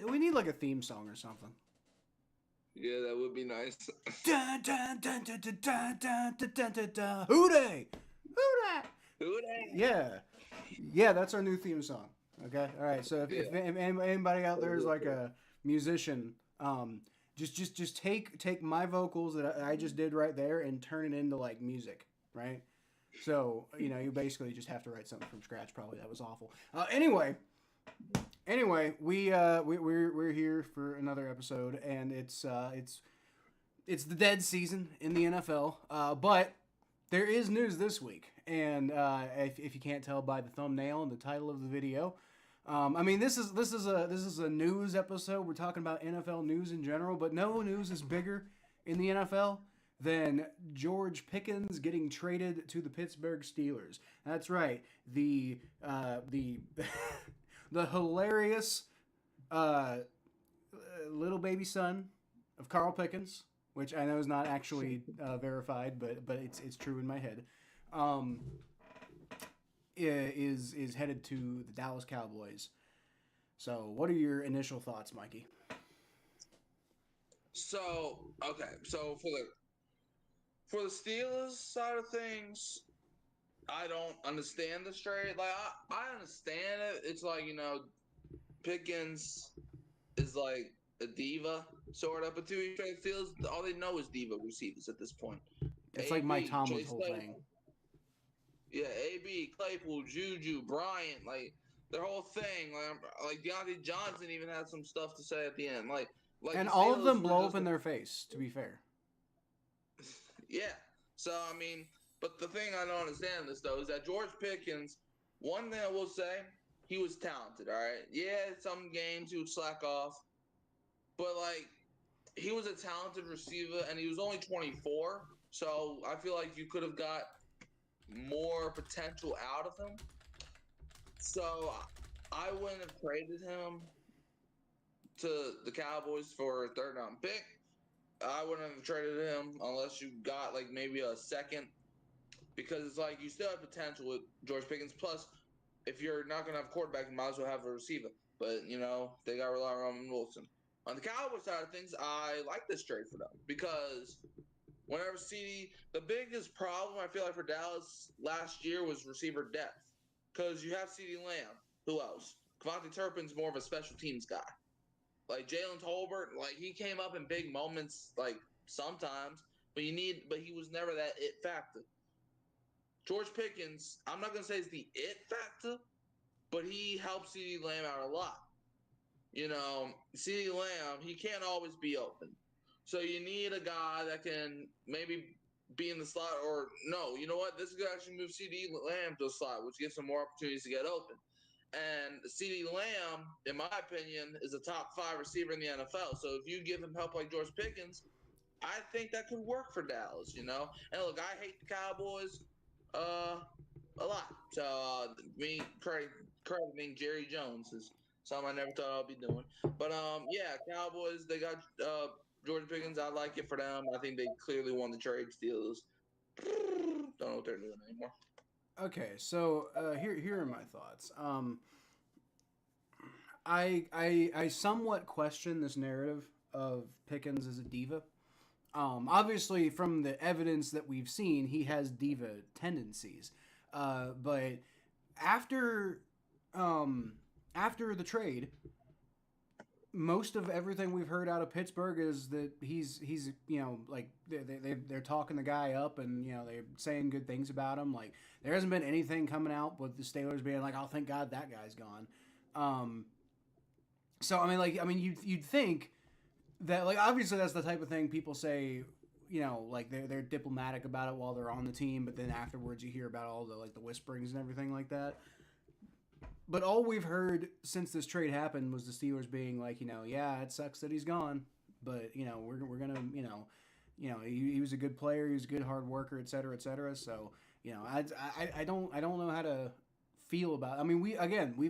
We need like a theme song or something. Yeah, that would be nice. Hooday! Hooday! Who that? Yeah. Yeah, that's our new theme song. Okay? All right. So if Yeah. anybody out there is like a musician, just take my vocals that I just did right there and turn it into like music, right? So, you basically just have to write something from scratch. Probably that was awful. Anyway, we're here for another episode, and it's the dead season in the NFL. But there is news this week, and if you can't tell by the thumbnail and the title of the video, I mean this is a news episode. We're talking about NFL news in general, but no news is bigger in the NFL than George Pickens getting traded to the Pittsburgh Steelers. That's right, the the hilarious little baby son of Carl Pickens, which I know is not actually verified, but it's true in my head, is headed to the Dallas Cowboys. So, what are your initial thoughts, Mikey? So okay, so for the Steelers side of things, I don't understand this trade. Like I understand it. It's like Pickens is like a diva sort of, but to be fair, Steelers all they know is diva receivers at this point. It's like Mike AB, Tomlin's Chase whole thing. Claypool, yeah, AB, Claypool, Juju, Bryant, like their whole thing. Like Deontay Johnson even had some stuff to say at the end. Like And the all of them Steelers were blow up just in their face, to be fair. yeah. So I mean, but the thing I don't understand in this though is that George Pickens, one thing I will say, he was talented. All right, yeah, some games he would slack off, but like he was a talented receiver, and he was only 24. So I feel like you could have got more potential out of him. So I wouldn't have traded him to the Cowboys for a third round pick. I wouldn't have traded him unless you got like maybe a second, because it's like you still have potential with George Pickens. Plus, if you're not going to have a quarterback, you might as well have a receiver. But they got to rely on Roman Wilson. On the Cowboys side of things, I like this trade for them because whenever the biggest problem I feel like for Dallas last year was receiver depth, because you have CeeDee Lamb. Who else? Devontae Turpin's more of a special teams guy. Like Jalen Tolbert, like he came up in big moments, like sometimes, but he was never that it factor. George Pickens, I'm not gonna say it's the it factor, but he helps CeeDee Lamb out a lot. CeeDee Lamb, he can't always be open. So you need a guy that can maybe be in the slot, or no, you know what? This could actually move CeeDee Lamb to the slot, which gives him more opportunities to get open. And CeeDee Lamb, in my opinion, is a top 5 receiver in the NFL. So if you give him help like George Pickens, I think that could work for Dallas. And look, I hate the Cowboys a lot. So me crediting Jerry Jones is something I never thought I'd be doing. But yeah, Cowboys, they got George Pickens. I like it for them. I think they clearly won the trade. Steelers don't know what they're doing anymore. Okay, so here are my thoughts. I somewhat question this narrative of Pickens as a diva. Obviously, from the evidence that we've seen, he has diva tendencies. But after after the trade, most of everything we've heard out of Pittsburgh is that he's like they're talking the guy up, and they're saying good things about him. Like there hasn't been anything coming out with the Steelers being like, oh, thank God that guy's gone. So you'd think that, like, obviously that's the type of thing people say, like they're diplomatic about it while they're on the team, but then afterwards you hear about all the like the whisperings and everything like that. But all we've heard since this trade happened was the Steelers being like, yeah, it sucks that he's gone, but we're gonna, he was a good player, he was a good hard worker, et cetera, et cetera. So I don't know how to feel about. I mean,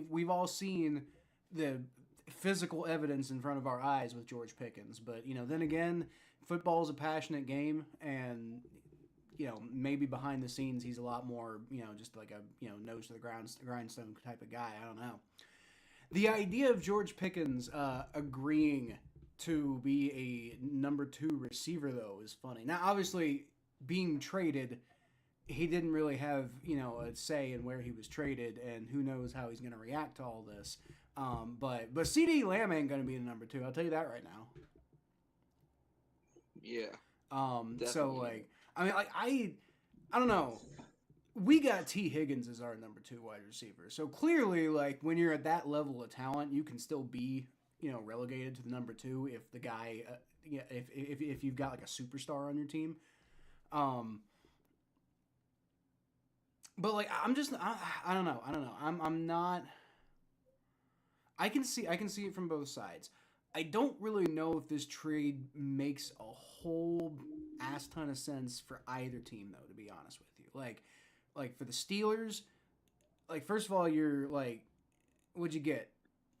we've all seen the physical evidence in front of our eyes with George Pickens, but then again, football is a passionate game, and maybe behind the scenes he's a lot more, just like a nose to the grindstone type of guy. I don't know. The idea of George Pickens agreeing to be a number 2 receiver though is funny. Now, obviously, being traded, he didn't really have a say in where he was traded, and who knows how he's going to react to all this. But CD Lamb ain't going to be the number 2. I'll tell you that right now. Yeah. So like, I mean, like I don't know. We got T. Higgins as our number 2 wide receiver. So clearly, like, when you're at that level of talent, you can still be, relegated to the number 2 if the guy, if you've got like a superstar on your team. But like, I don't know. I'm not. I can see it from both sides. I don't really know if this trade makes a whole ass ton of sense for either team, though. To be honest with you, like for the Steelers, like first of all, you're like, what'd you get?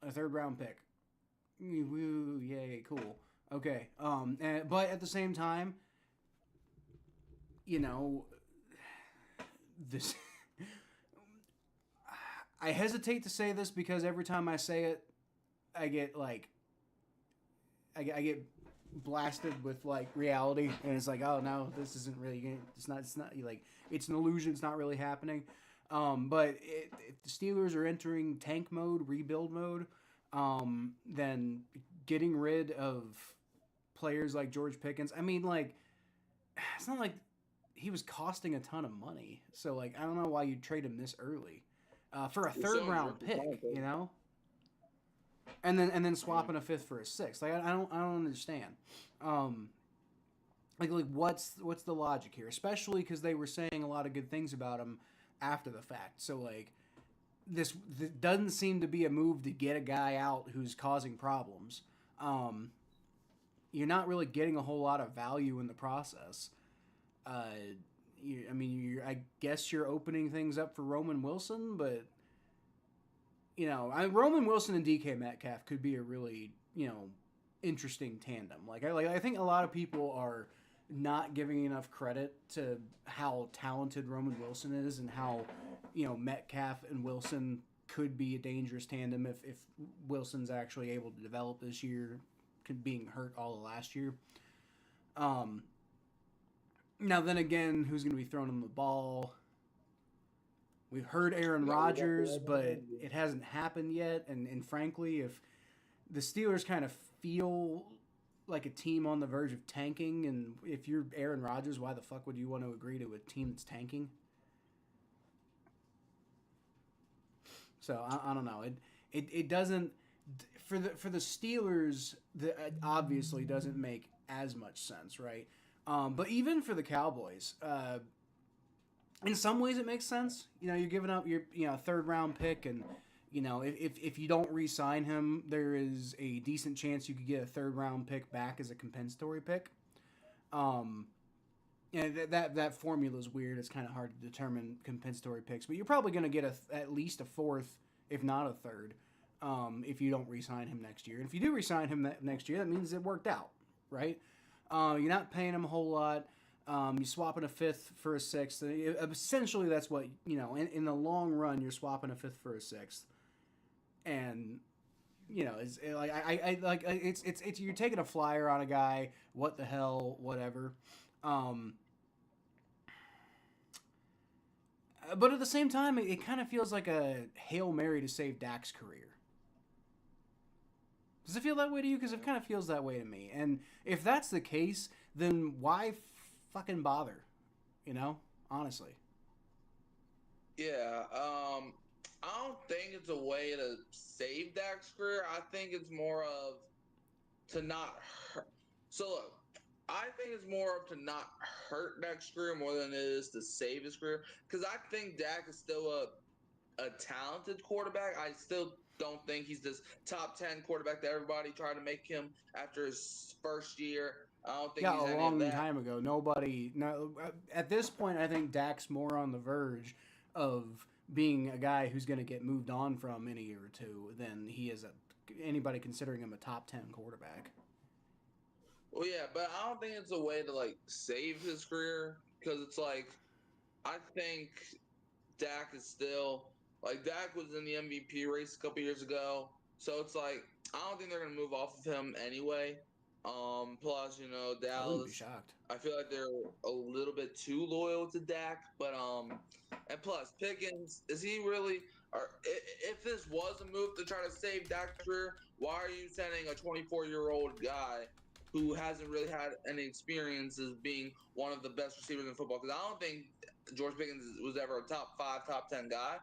A 3rd round pick. Woo, yay, cool. Okay. But at the same time, this. I hesitate to say this because every time I say it, I get like. I get blasted with like reality, and it's like, oh no, this isn't really. It's not like it's an illusion. It's not really happening. But if the Steelers are entering tank mode, rebuild mode, then getting rid of players like George Pickens. I mean, like, it's not like he was costing a ton of money. So like, I don't know why you'd trade him this early for a 3rd round pick. And then swapping a 5th for a 6th. Like I don't understand. Like what's the logic here? Especially because they were saying a lot of good things about him after the fact. So like this doesn't seem to be a move to get a guy out who's causing problems. You're not really getting a whole lot of value in the process. I guess you're opening things up for Roman Wilson, but. Roman Wilson and DK Metcalf could be a really, interesting tandem. I think a lot of people are not giving enough credit to how talented Roman Wilson is and how, Metcalf and Wilson could be a dangerous tandem if Wilson's actually able to develop this year, being hurt all of last year. Now then again, who's going to be throwing him the ball? We've heard Aaron Rodgers, but it hasn't happened yet. And frankly, if the Steelers kind of feel like a team on the verge of tanking, and if you're Aaron Rodgers, why the fuck would you want to agree to a team that's tanking? So I don't know. It doesn't for the Steelers. It obviously doesn't make as much sense, right? But even for the Cowboys. In some ways, it makes sense. You're giving up your 3rd round pick, and if you don't re-sign him, there is a decent chance you could get a 3rd round pick back as a compensatory pick. That formula is weird. It's kind of hard to determine compensatory picks, but you're probably going to get at least a 4th, if not a 3rd, if you don't re-sign him next year. And if you do re-sign him next year, that means it worked out, right? You're not paying him a whole lot. You're swapping a 5th for a 6th. Essentially, that's what in the long run, you're swapping a 5th for a 6th, and it's like it's you're taking a flyer on a guy. What the hell, whatever. But at the same time, it kind of feels like a Hail Mary to save Dak's career. Does it feel that way to you? Because it kind of feels that way to me. And if that's the case, then why fucking bother? Honestly. Yeah, I don't think it's a way to save Dak's career. I think it's more of to not hurt. So look, I think it's more of to not hurt Dak's career more than it is to save his career. Because I think Dak is still a talented quarterback. I still don't think he's this top 10 quarterback that everybody tried to make him after his first year. I don't think he's a long time ago. At this point, I think Dak's more on the verge of being a guy who's going to get moved on from in a year or two than he is anybody considering him a top 10 quarterback. Well, yeah, but I don't think it's a way to like save his career because it's like I think Dak is still like Dak was in the MVP race a couple years ago. So it's like I don't think they're gonna move off of him anyway. Plus, I wouldn't be Dallas. shocked. I feel like they're a little bit too loyal to Dak, but and plus Pickens is he really? Or if this was a move to try to save Dak's career, why are you sending a 24-year-old guy who hasn't really had any experience as being one of the best receivers in football? Because I don't think George Pickens was ever a top 5, top 10 guy.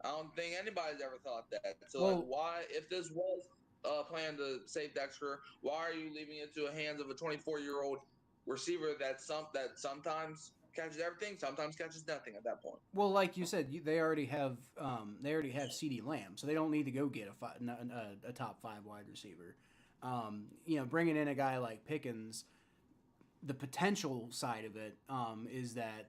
I don't think anybody's ever thought that. So, like, Well, why, if this was a plan to save Dak's career, why are you leaving it to the hands of a 24-year-old receiver that sometimes catches everything, sometimes catches nothing at that point? well, like you said, they already have C.D. Lamb, so they don't need to go get a top five wide receiver. Bringing in a guy like Pickens, the potential side of it is that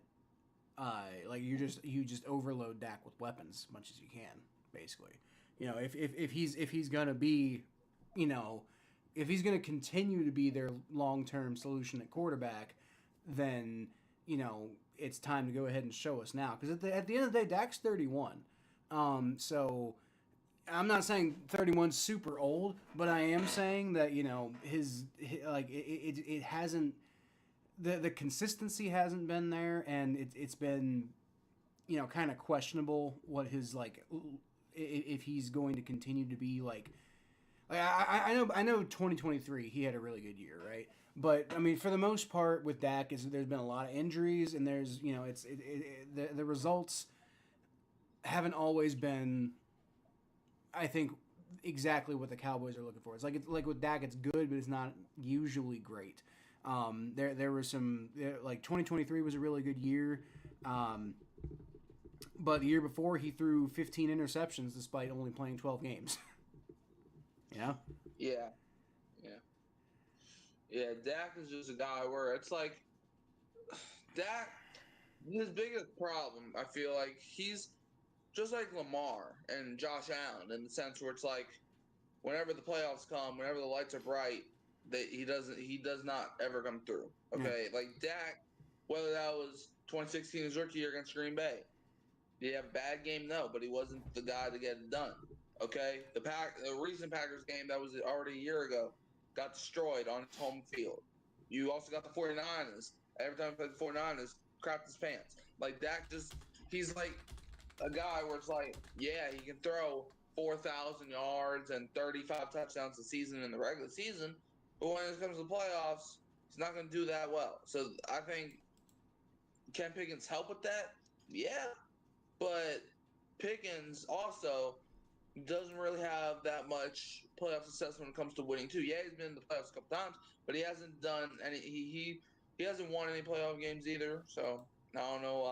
like you just overload Dak with weapons as much as you can, basically. If he's gonna be, you know, if he's gonna continue to be their long term solution at quarterback, then it's time to go ahead and show us now. Because at the end of the day, Dak's 31. So I'm not saying 31's super old, but I am saying that his like it hasn't the consistency hasn't been there, and it's been kind of questionable what his like if he's going to continue to be like I know 2023 he had a really good year, right? But I mean, for the most part with Dak, there's been a lot of injuries, and there's the results haven't always been, I think, exactly what the Cowboys are looking for. It's like with Dak, it's good, but it's not usually great. There were some like 2023 was a really good year, but the year before he threw 15 interceptions despite only playing 12 games. Yeah. Yeah, yeah, yeah. Dak is just a guy where it's like Dak. His biggest problem, I feel like he's just like Lamar and Josh Allen in the sense where it's like whenever the playoffs come, whenever the lights are bright, he does not ever come through. Yeah. Okay, like Dak, whether that was 2016 his rookie year against Green Bay, did he have a bad game? No, but he wasn't the guy to get it done. Okay, the recent Packers game that was already a year ago got destroyed on its home field. You also got the 49ers. Every time he played the 49ers, crapped his pants. Like Dak just he's like a guy where it's like, yeah, he can throw 4,000 yards and 35 touchdowns a season in the regular season, but when it comes to the playoffs, he's not going to do that well. So I think can Pickens help with that? Yeah, but Pickens also doesn't really have that much playoff success when it comes to winning too. Yeah, he's been in the playoffs a couple times, but he hasn't done any. He hasn't won any playoff games either. So I don't know.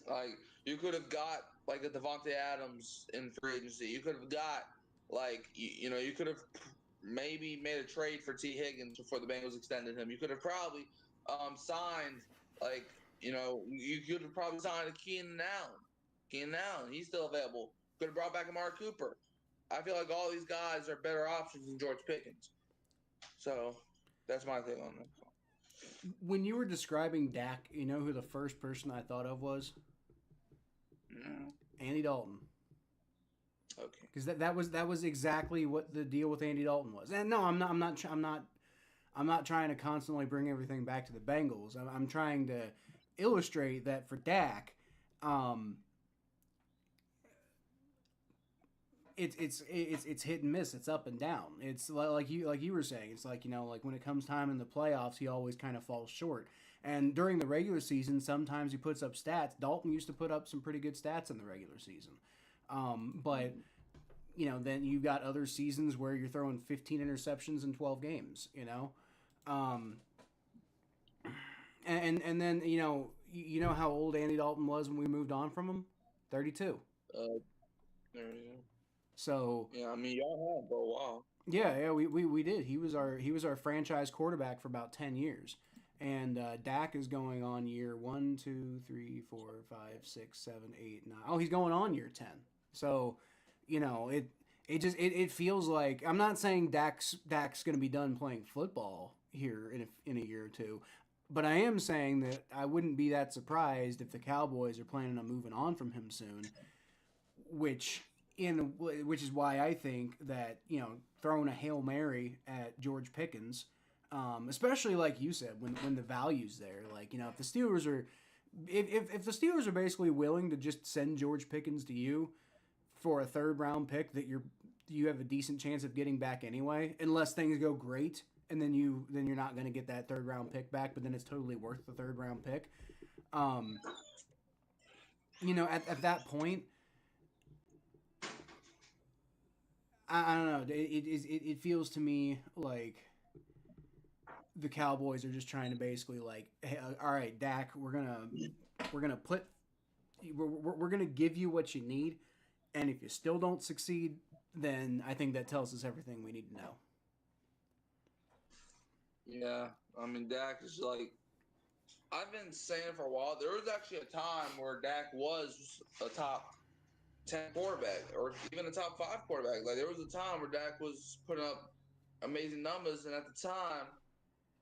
Like you could have got like a Devontae Adams in free agency. You could have got like you could have maybe made a trade for T Higgins before the Bengals extended him. You could have probably signed like you could have probably signed a Keenan Allen. Keenan Allen, he's still available. Could have brought back Amari Cooper. I feel like all these guys are better options than George Pickens. So that's my thing on that. When you were describing Dak, you know who the first person I thought of was? Mm, Andy Dalton. okay. Because that was exactly what the deal with Andy Dalton was. And no, I'm not trying to constantly bring everything back to the Bengals. I'm trying to illustrate that for Dak, it's hit and miss. It's up and down. It's like you were saying. It's like like when it comes time in the playoffs, he always kind of falls short. And during the regular season, sometimes he puts up stats. Dalton used to put up some pretty good stats in the regular season, but then you've got other seasons where you're throwing 15 interceptions in 12 games. Um, and then you know how old Andy Dalton was when we moved on from him, 32. Uh, there you go. So Yeah, I mean y'all have for a while. yeah, we did. He was our franchise quarterback for about 10 years, and Dak is going on year 1, 2, 3, 4, 5, 6, 7, 8, 9. Oh, he's going on year 10. So it feels like, I'm not saying Dak's going to be done playing football here in a year or two, but I am saying that I wouldn't be that surprised if the Cowboys are planning on moving on from him soon, which which is why I think that throwing a Hail Mary at George Pickens, especially like you said, when the value's there, like if the Steelers are, if the Steelers are basically willing to just send George Pickens to you for a third round pick that you have a decent chance of getting back anyway, unless things go great, and then you're not going to get that third round pick back, but then it's totally worth the third round pick. At that point, I don't know. It feels to me like the Cowboys are just trying to basically like, hey, all right, Dak, we're gonna give you what you need, and if you still don't succeed, then I think that tells us everything we need to know. Yeah, I mean Dak is like, I've been saying for a while. There was actually a time where Dak was a top 10 quarterback, or even a top 5 quarterback. Like there was a time where Dak was putting up amazing numbers, and at the time,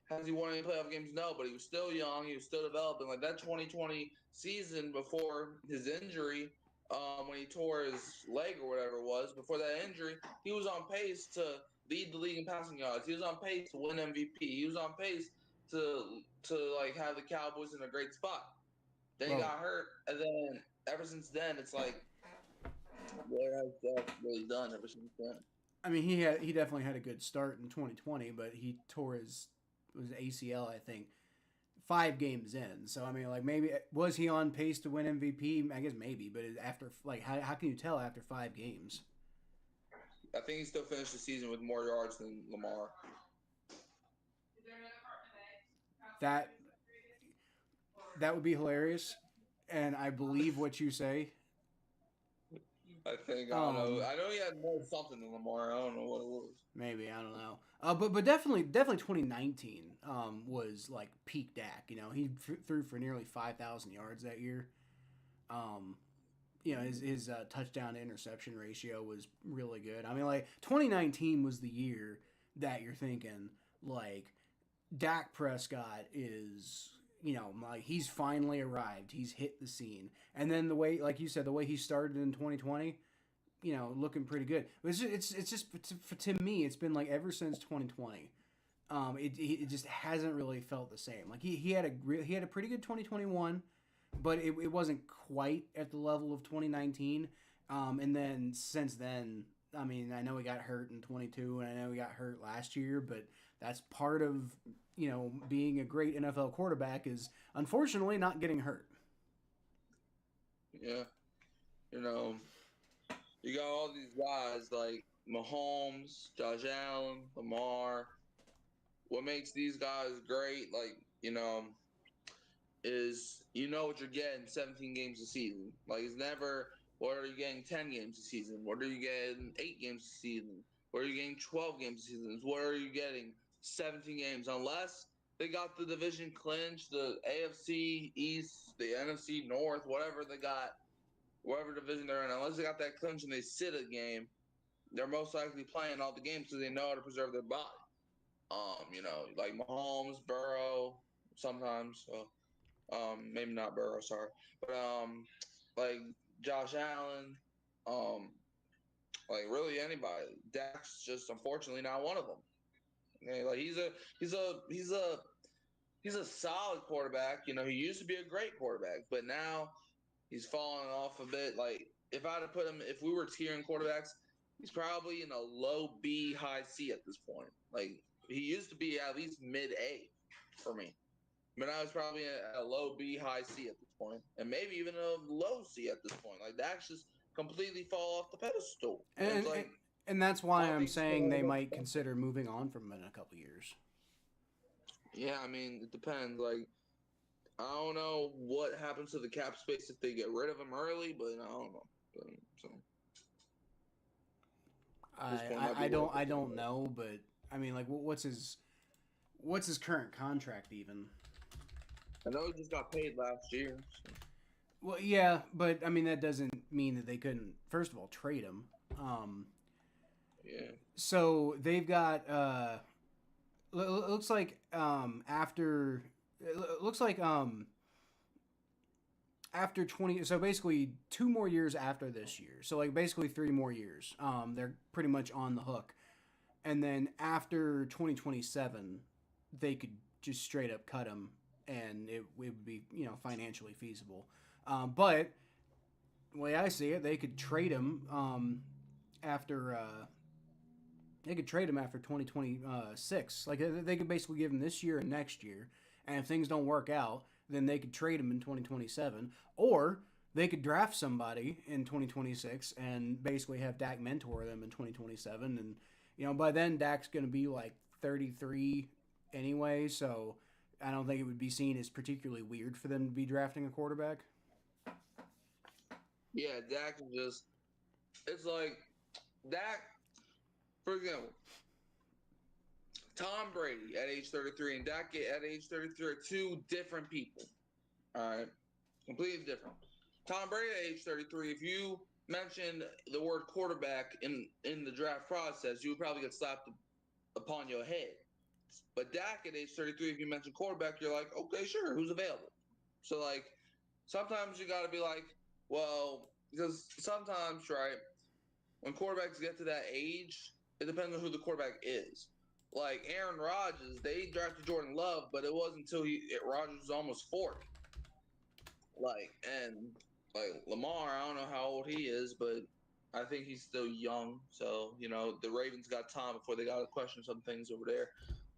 has he won any playoff games? No, but he was still young. He was still developing. Like that 2020 season before his injury, when he tore his leg or whatever it was, before that injury, he was on pace to lead the league in passing yards. He was on pace to win MVP. He was on pace to like have the Cowboys in a great spot. Then he Well, got hurt, and then ever since then, it's like, what has Dak really done ever since then? I mean, he definitely had a good start in 2020, but he tore his ACL, I think, 5 games in. So I mean, like maybe was he on pace to win MVP? I guess maybe, but after like how can you tell after 5 games? I think he still finished the season with more yards than Lamar. That that would be hilarious, and I believe what you say. I think I don't know. I know he had more something than Lamar. I don't know what it was. Maybe I don't know. But definitely 2019 was like peak Dak. He threw for nearly 5,000 yards that year. His touchdown to interception ratio was really good. I mean, like 2019 was the year that you're thinking like Dak Prescott is. Like he's finally arrived. He's hit the scene, and then the way, like you said, the way he started in 2020, looking pretty good. It's just to me, it's been like ever since 2020. It just hasn't really felt the same. Like he had a pretty good 2021, but it wasn't quite at the level of 2019. And then since then, I mean, I know he got hurt in 22, and I know he got hurt last year, but that's part of being a great NFL quarterback is unfortunately not getting hurt. Yeah, you got all these guys like Mahomes, Josh Allen, Lamar. What makes these guys great, like, is what you're getting 17 games a season. Like, it's never, what are you getting 10 games a season? What are you getting 8 games a season? What are you getting 12 games a season? What are you getting 17 games? Unless they got the division clinched, the AFC East, the NFC North, whatever they got, whatever division they're in, unless they got that clinch and they sit a game, they're most likely playing all the games because they know how to preserve their body. Like Mahomes, Burrow, sometimes. Maybe not Burrow, sorry, but like Josh Allen, like really anybody. Dak's just unfortunately not one of them. Okay? Like he's a solid quarterback. He used to be a great quarterback, but now he's fallen off a bit. Like if I had to put him, if we were tiering quarterbacks, he's probably in a low B, high C at this point. Like he used to be at least mid A for me. But now he's probably at a low B, high C at this point, and maybe even a low C at this point. Like Dax just completely fall off the pedestal. And that's why I'm saying they might consider moving on from him in a couple years. Yeah, I mean it depends. Like I don't know what happens to the cap space if they get rid of him early, but I don't know. So. I don't know, but I mean, like, what's his current contract even? I know he just got paid last year. So. Well, yeah, but I mean that doesn't mean that they couldn't first of all trade him. Yeah. So they've got looks like after after 20, so basically 2 more years after this year. So like basically 3 more years. They're pretty much on the hook. And then after 2027, they could just straight up cut him, and it would be financially feasible. But the way I see it, they could trade him after. They could trade him after 2026. Like they could basically give him this year and next year, and if things don't work out, then they could trade him in 2027, or they could draft somebody in 2026 and basically have Dak mentor them in 2027, and by then Dak's going to be like 33 anyway, so I don't think it would be seen as particularly weird for them to be drafting a quarterback. Yeah, Dak is just. It's like Dak, for example, Tom Brady at age 33 and Dak at age 33 are two different people. All right, completely different. Tom Brady at age 33, if you mentioned the word quarterback in the draft process, you would probably get slapped upon your head. But Dak at age 33, if you mention quarterback, you're like, okay, sure, who's available? So, like, sometimes you got to be like, well, because sometimes, right, when quarterbacks get to that age, it depends on who the quarterback is. Like Aaron Rodgers, they drafted Jordan Love, but it wasn't until Rodgers was almost 40. Like Lamar, I don't know how old he is, but I think he's still young. So the Ravens got time before they got to question some things over there.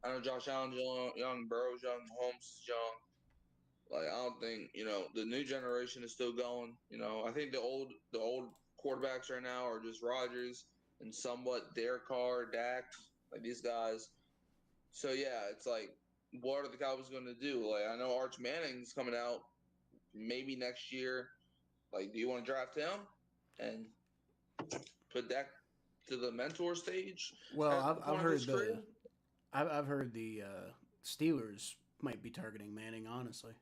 I know Josh Allen's young, Burrow's young, Mahomes is young. Like I don't think the new generation is still going. I think the old quarterbacks right now are just Rodgers and somewhat Derek Carr, Dak, like these guys. So yeah, it's like, what are the Cowboys going to do? Like I know Arch Manning's coming out maybe next year. Like, do you want to draft him and put Dak to the mentor stage? Well, I've heard the Steelers might be targeting Manning. Honestly,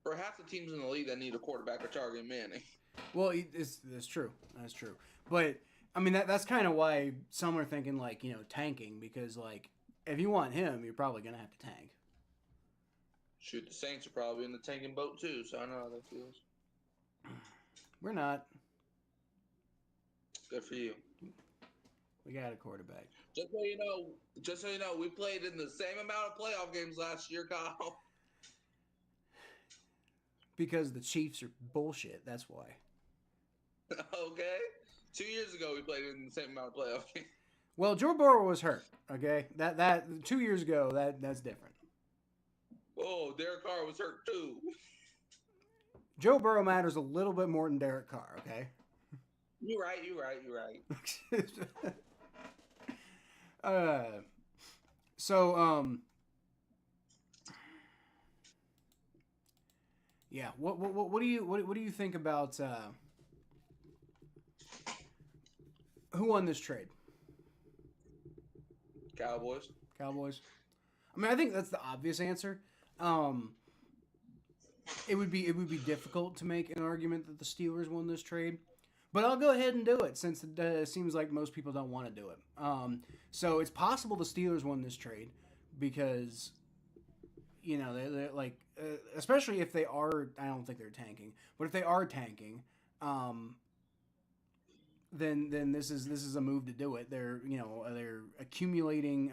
for half the teams in the league that need a quarterback are targeting Manning. Well, that's true. That's true. But I mean, that's kind of why some are thinking like tanking, because like if you want him, you're probably gonna have to tank. Shoot, the Saints are probably in the tanking boat too, so I know how that feels. We're not. Good for you. We got a quarterback. Just so you know, we played in the same amount of playoff games last year, Kyle. Because the Chiefs are bullshit. That's why. Okay. 2 years ago, we played in the same amount of playoff games. Well, Joe Burrow was hurt. Okay, that 2 years ago, that's different. Oh, Derek Carr was hurt too. Joe Burrow matters a little bit more than Derek Carr. Okay. You're right. Yeah. What do you think about who won this trade? Cowboys. I mean, I think that's the obvious answer. It would be difficult to make an argument that the Steelers won this trade, but I'll go ahead and do it since it seems like most people don't want to do it. So it's possible the Steelers won this trade because they're like, especially if they are. I don't think they're tanking, but if they are tanking, then this is a move to do it. They're accumulating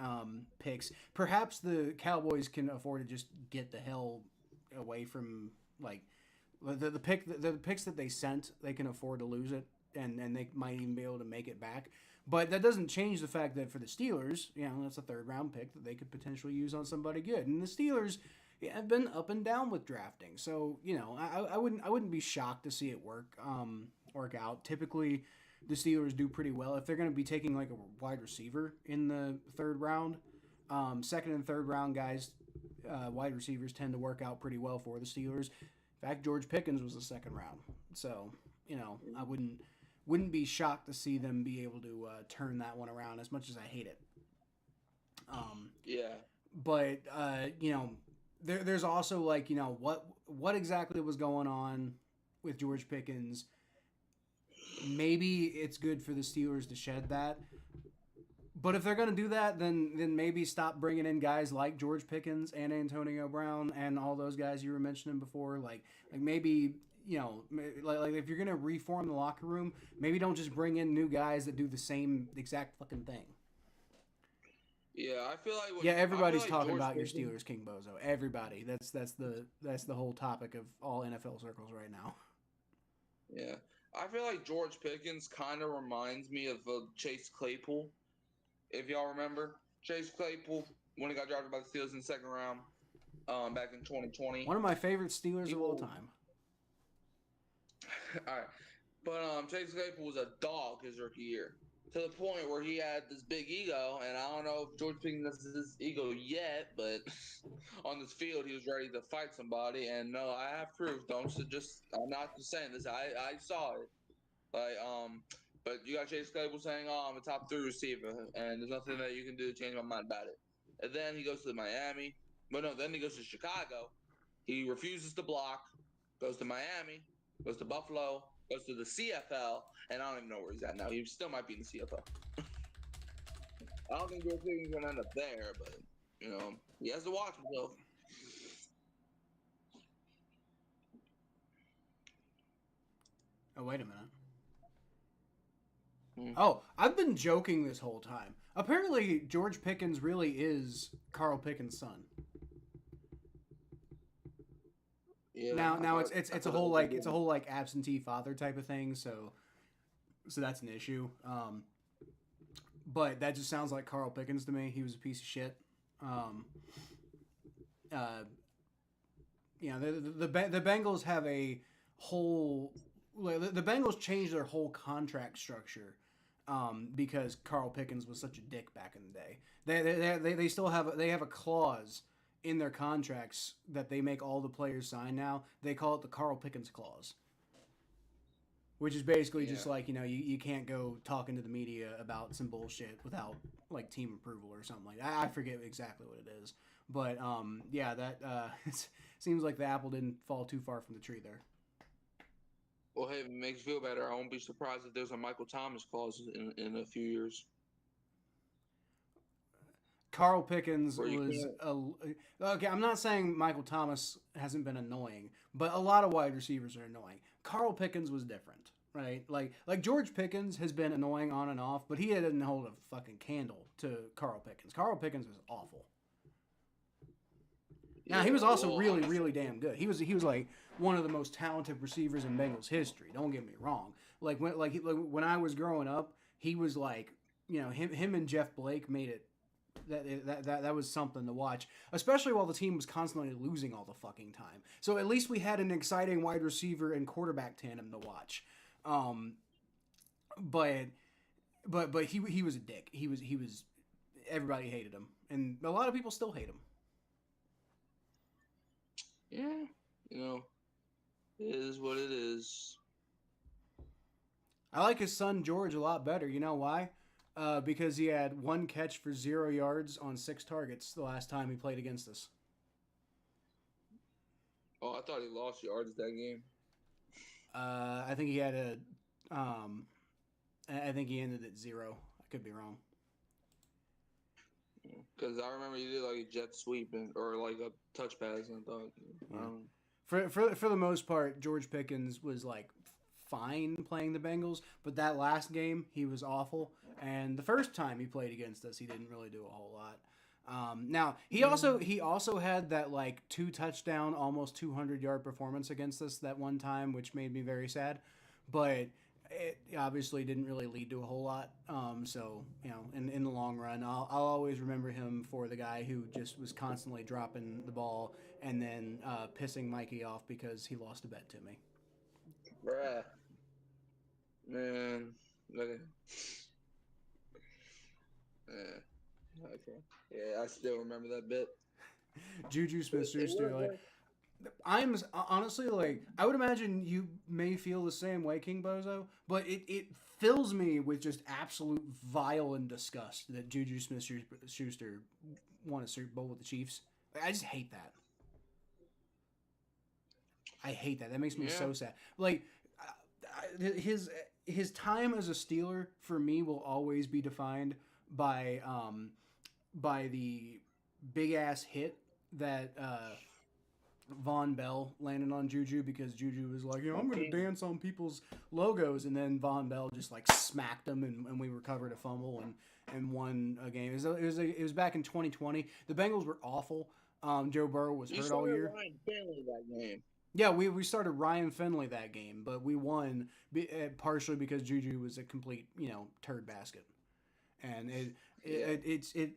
picks. Perhaps the Cowboys can afford to just get the hell away from like the picks that they sent. They can afford to lose it, and they might even be able to make it back. But that doesn't change the fact that for the Steelers, that's a third round pick that they could potentially use on somebody good. And the Steelers have been up and down with drafting, so I wouldn't be shocked to see it work out. Typically, the Steelers do pretty well if they're going to be taking like a wide receiver in the third round. Second and third round guys, wide receivers tend to work out pretty well for the Steelers. In fact, George Pickens was the second round, so I wouldn't be shocked to see them be able to turn that one around. As much as I hate it. Yeah. But there's also like what exactly was going on with George Pickens. Maybe it's good for the Steelers to shed that, But if they're going to do that, then maybe stop bringing in guys like George Pickens and Antonio Brown and all those guys you were mentioning before. Like maybe, like if you're going to reform the locker room, maybe don't just bring in new guys that do the same exact fucking thing. Yeah, I feel like everybody's talking George about Pickens, your Steelers, King Bozo. Everybody. That's the whole topic of all NFL circles right now. Yeah, I feel like George Pickens kind of reminds me of Chase Claypool. If y'all remember, Chase Claypool when he got drafted by the Steelers in the second round, back in 2020. One of my favorite Steelers of all time. All right, but Chase Claypool was a dog his rookie year, to the point where he had this big ego, and I don't know if George Pickens has this ego yet, but on this field he was ready to fight somebody, and no, I have proof. I'm not just saying this. I saw it. But you got Chase Claypool saying, "Oh, I'm a top 3 receiver," and there's nothing that you can do to change my mind about it. And then he goes to Miami. But no, then he goes to Chicago. He refuses to block. Goes to Miami. Goes to Buffalo. Goes to the CFL. And I don't even know where he's at now. He still might be in the CFL. I don't think George Pickens is going to end up there, but, he has to watch himself. Oh, wait a minute. Oh, I've been joking this whole time. Apparently, George Pickens really is Carl Pickens' son. Yeah. Now it's a whole absentee father type of thing. So that's an issue. But that just sounds like Carl Pickens to me. He was a piece of shit. The Bengals have a whole. The Bengals changed their whole contract structure because Carl Pickens was such a dick back in the day. They still have a clause in their contracts that they make all the players sign now. They call it the Carl Pickens clause, which is basically just like you can't go talking to the media about some bullshit without like team approval or something like that. I forget exactly what it is, but that it seems like the apple didn't fall too far from the tree there. Well, hey, if it makes you feel better, I won't be surprised if there's a Michael Thomas clause in a few years. Carl Pickens was okay. I'm not saying Michael Thomas hasn't been annoying, but a lot of wide receivers are annoying. Carl Pickens was different, right? Like George Pickens has been annoying on and off, but he didn't hold a fucking candle to Carl Pickens. Carl Pickens was awful. Now he was also really, really damn good. He was like one of the most talented receivers in Bengals history. Don't get me wrong. Like when I was growing up, he was like him and Jeff Blake made it. That was something to watch, especially while the team was constantly losing all the fucking time. So at least we had an exciting wide receiver and quarterback tandem to watch. But he was a dick. He was everybody hated him, and a lot of people still hate him. Yeah, it is what it is. I like his son George a lot better. You know why? Because he had 1 catch for 0 yards on 6 targets the last time he played against us. Oh, I thought he lost yards that game. I think he had I think he ended at 0. I could be wrong. Because I remember he did like a jet sweep or like a touch pass, and I thought. For the most part, George Pickens was like fine playing the Bengals, but that last game he was awful. And the first time he played against us, he didn't really do a whole lot. Now he also had that like 2 touchdown, almost 200-yard performance against us that one time, which made me very sad. But it obviously didn't really lead to a whole lot. So in the long run, I'll always remember him for the guy who just was constantly dropping the ball and then pissing Mikey off because he lost a bet to me. Bruh. Man. Okay. Yeah. Okay. Yeah, I still remember that bit. Juju Smith-Schuster, like, I'm honestly like, I would imagine you may feel the same way, King Bozo, but it fills me with just absolute vile and disgust that Juju Smith-Schuster won a Super Bowl with the Chiefs. I just hate that. I hate that. That makes me so sad. Like, his time as a Steeler for me will always be defined by the big ass hit that Von Bell landed on Juju because Juju was like, I'm going to dance on people's logos, and then Von Bell just like smacked him, and we recovered a fumble and won a game. It was back in 2020. The Bengals were awful. Joe Burrow was hurt all year. Ryan Finley that game. Yeah, we started Ryan Finley that game, but we won partially because Juju was a complete turd basket, and it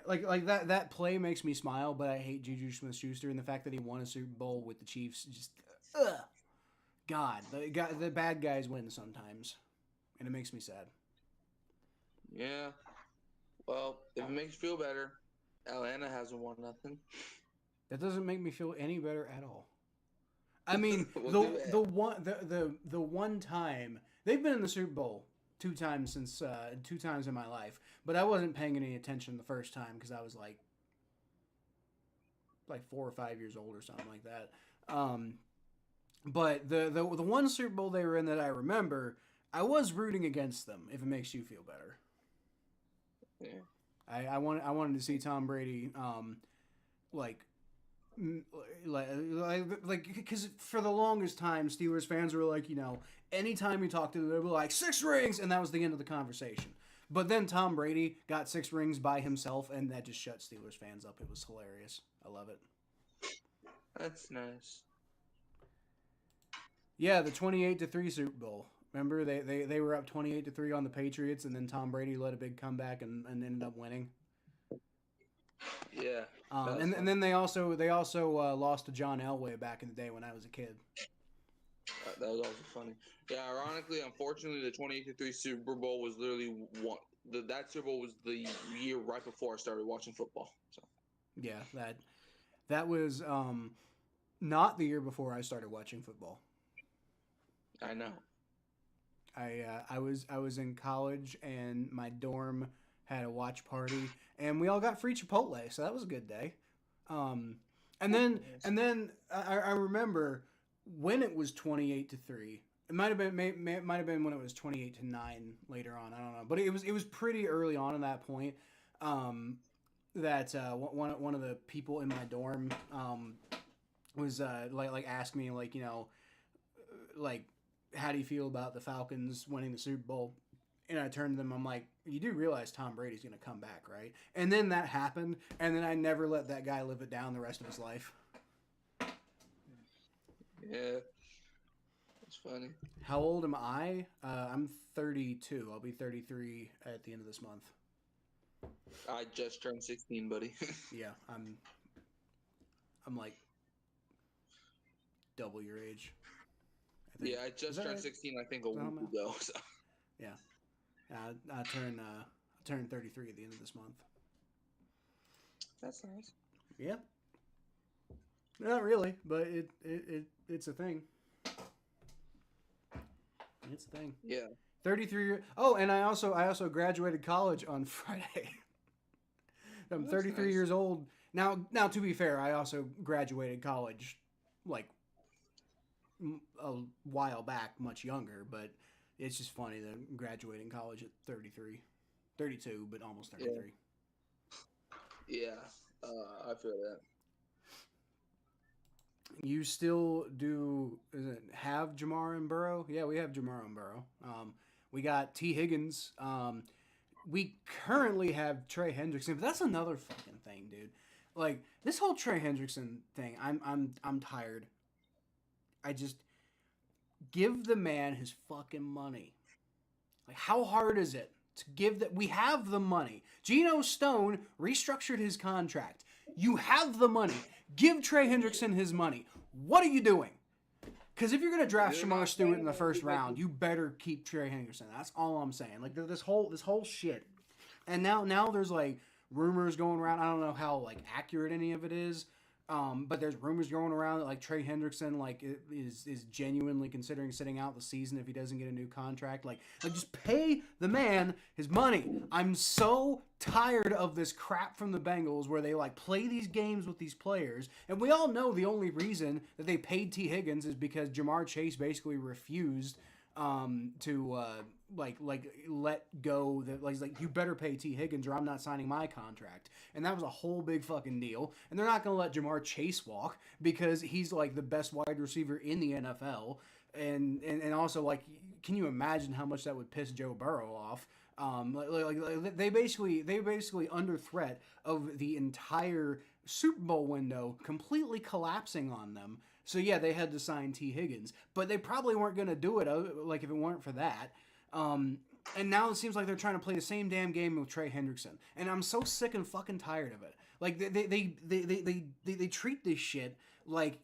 like that play makes me smile, but I hate Juju Smith-Schuster and the fact that he won a Super Bowl with the Chiefs. Just God, the bad guys win sometimes, and it makes me sad. Yeah. Well, if it makes you feel better, Atlanta hasn't won nothing. That doesn't make me feel any better at all. I mean, the one time they've been in the Super Bowl two times in my life, but I wasn't paying any attention the first time because I was like 4 or 5 years old or something like that. But the one Super Bowl they were in that I remember, I was rooting against them. If it makes you feel better, yeah. I wanted to see Tom Brady, because for the longest time, Steelers fans were like, anytime you talk to them, they were like 6 rings, and that was the end of the conversation. But then Tom Brady got 6 rings by himself, and that just shut Steelers fans up. It was hilarious. I love it. That's nice. Yeah, the 28-3 Super Bowl. Remember, they were up 28-3 on the Patriots, and then Tom Brady led a big comeback and ended up winning. Yeah. And then they also lost to John Elway back in the day when I was a kid. That was also funny. Yeah, ironically, unfortunately, the 28-3 Super Bowl was literally that Super Bowl was the year right before I started watching football. So. Yeah, that was not the year before I started watching football. I know. I was in college, and my dorm had a watch party, and we all got free Chipotle, so that was a good day. And then I remember when it was 28-3. It might have been when it was 28-9 later on. I don't know, but it was pretty early on in that point. That one of the people in my dorm was like asked me like how do you feel about the Falcons winning the Super Bowl? And I turned to them, I'm like, you do realize Tom Brady's going to come back, right? And then that happened, and then I never let that guy live it down the rest of his life. Yeah. That's funny. How old am I? I'm 32. I'll be 33 at the end of this month. I just turned 16, buddy. Yeah, I'm like double your age. Yeah, I just turned 16, I think, a week ago. So. Yeah. I turn 33 at the end of this month. That's nice. Yeah. Not really, but it's a thing. It's a thing. Yeah. 33. Oh, and I also graduated college on Friday. I'm 33 years old now. Now, to be fair, I also graduated college like a while back, much younger, but it's just funny that I'm graduating college at 32, but almost 33. Yeah, I feel that. You still do have Jamar and Burrow? Yeah, we have Jamar and Burrow. We got T. Higgins. We currently have Trey Hendrickson, but that's another fucking thing, dude. Like this whole Trey Hendrickson thing, I'm tired. I just give the man his fucking money. Like, how hard is it to give that? We have the money. Geno Stone restructured his contract. You have the money. Give Trey Hendrickson his money. What are you doing? Because if you're going to draft Shamar Stewart in the first round, you better keep Trey Hendrickson. That's all I'm saying. Like, this whole shit. And now there's, like, rumors going around. I don't know how, like, accurate any of it is. But there's rumors going around that like Trey Hendrickson like is genuinely considering sitting out the season if he doesn't get a new contract. Like just pay the man his money. I'm so tired of this crap from the Bengals where they like play these games with these players, and we all know the only reason that they paid T. Higgins is because Jamar Chase basically refused to let go that like you better pay T Higgins or I'm not signing my contract. And that was a whole big fucking deal. And they're not going to let Jamar Chase walk because he's like the best wide receiver in the NFL. And also, like, can you imagine how much that would piss Joe Burrow off? They basically under threat of the entire Super Bowl window completely collapsing on them. So yeah, they had to sign T Higgins, but they probably weren't going to do it like if it weren't for that. And now it seems like they're trying to play the same damn game with Trey Hendrickson, and I'm so sick and fucking tired of it. Like they treat this shit like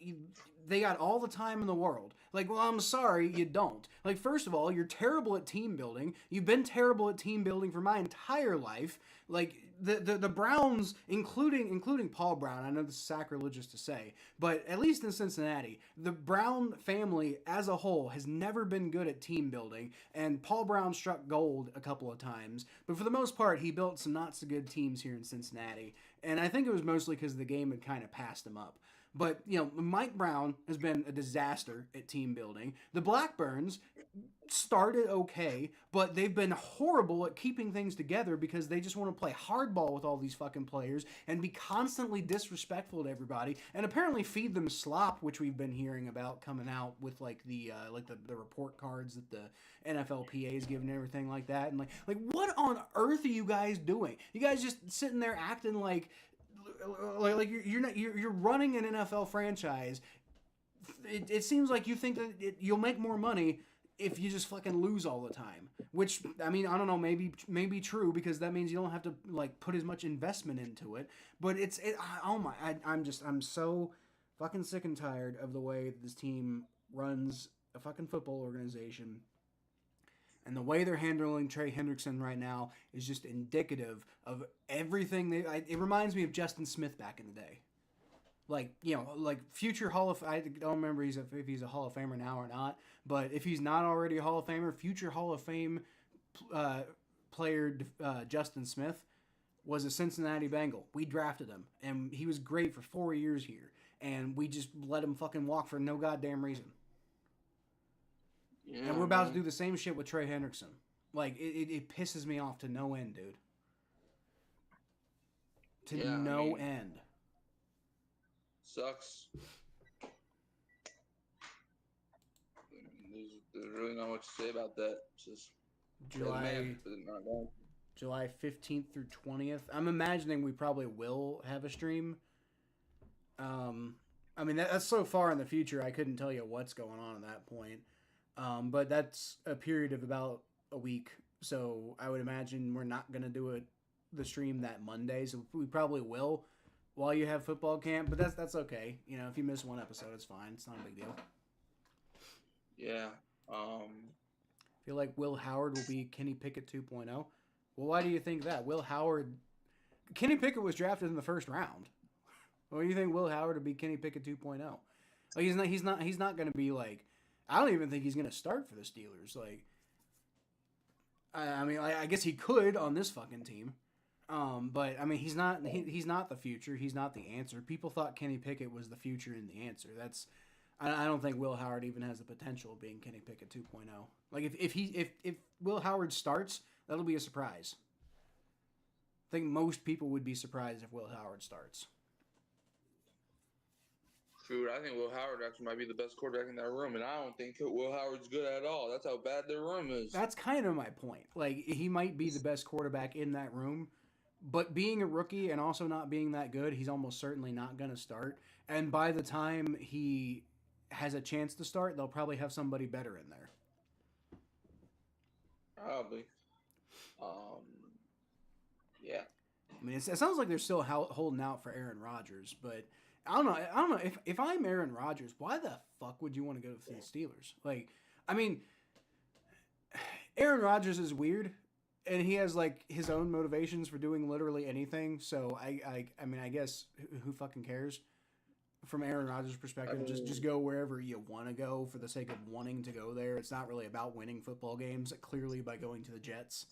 they got all the time in the world. Like, well, I'm sorry, you don't. Like, first of all, you're terrible at team building. You've been terrible at team building for my entire life. Like, the Browns, including Paul Brown, I know this is sacrilegious to say, but at least in Cincinnati, the Brown family as a whole has never been good at team building, and Paul Brown struck gold a couple of times, but for the most part, he built some not so good teams here in Cincinnati, and I think it was mostly because the game had kind of passed him up. But, you know, Mike Brown has been a disaster at team building. The Blackburns started okay, but they've been horrible at keeping things together because they just want to play hardball with all these fucking players and be constantly disrespectful to everybody and apparently feed them slop, which we've been hearing about coming out with like the report cards that the NFLPA is giving and everything like that. And like what on earth are you guys doing? You guys just sitting there acting like you're running an NFL franchise. It seems like you think that you'll make more money if you just fucking lose all the time. Which, I mean, I don't know, maybe true because that means you don't have to like put as much investment into it. But I'm so fucking sick and tired of the way that this team runs a fucking football organization. And the way they're handling Trey Hendrickson right now is just indicative of everything. It reminds me of Justin Smith back in the day. Like, you know, like future I don't remember if he's a Hall of Famer now or not. But if he's not already a Hall of Famer, future Hall of Fame player Justin Smith was a Cincinnati Bengal. We drafted him. And he was great for 4 years here. And we just let him fucking walk for no goddamn reason. Yeah, and we're about to do the same shit with Trey Hendrickson. Like, it pisses me off to no end, dude. End. Sucks. There's really not much to say about that. It's just July 15th through 20th. I'm imagining we probably will have a stream. I mean, that's so far in the future, I couldn't tell you what's going on at that point. But that's a period of about a week, so I would imagine we're not going to do the stream that Monday, so we probably will while you have football camp, but that's okay. You know, if you miss one episode, it's fine. It's not a big deal. Yeah. I feel like Will Howard will be Kenny Pickett 2.0. Well, why do you think that? Kenny Pickett was drafted in the first round. What do you think Will Howard would be Kenny Pickett 2.0? Like, he's not going to be like, I don't even think he's going to start for the Steelers. Like, I mean, I guess he could on this fucking team. But I mean, he's not the future. He's not the answer. People thought Kenny Pickett was the future and the answer. I don't think Will Howard even has the potential of being Kenny Pickett 2.0. Like if Will Howard starts, that'll be a surprise. I think most people would be surprised if Will Howard starts. Shoot, I think Will Howard actually might be the best quarterback in that room, and I don't think Will Howard's good at all. That's how bad their room is. That's kind of my point. Like, he might be the best quarterback in that room, but being a rookie and also not being that good, he's almost certainly not going to start. And by the time he has a chance to start, they'll probably have somebody better in there. Probably. Yeah. I mean, it sounds like they're still holding out for Aaron Rodgers, but I don't know. If I'm Aaron Rodgers, why the fuck would you want to go to the Steelers? Like, I mean, Aaron Rodgers is weird, and he has like his own motivations for doing literally anything. So I mean, I guess who fucking cares? From Aaron Rodgers' perspective, just go wherever you want to go for the sake of wanting to go there. It's not really about winning football games, clearly by going to the Jets.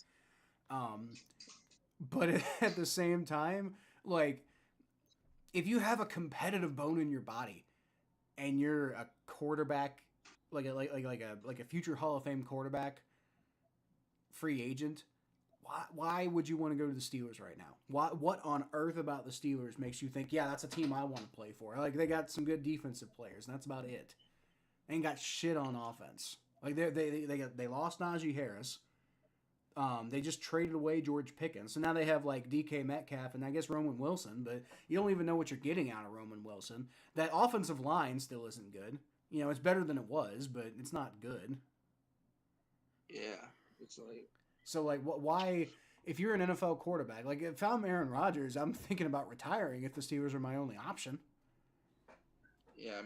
But at the same time, like, if you have a competitive bone in your body and you're a quarterback, like a future Hall of Fame quarterback, free agent, why would you want to go to the Steelers right now? What on earth about the Steelers makes you think, yeah, that's a team I want to play for? Like, they got some good defensive players, and that's about it. They ain't got shit on offense. Like, they lost Najee Harris. They just traded away George Pickens, so now they have like DK Metcalf and I guess Roman Wilson, but you don't even know what you're getting out of Roman Wilson. That offensive line still isn't good. You know, it's better than it was, but it's not good. Yeah, it's like So like, why? If you're an NFL quarterback, like if I'm Aaron Rodgers, I'm thinking about retiring if the Steelers are my only option. yeah.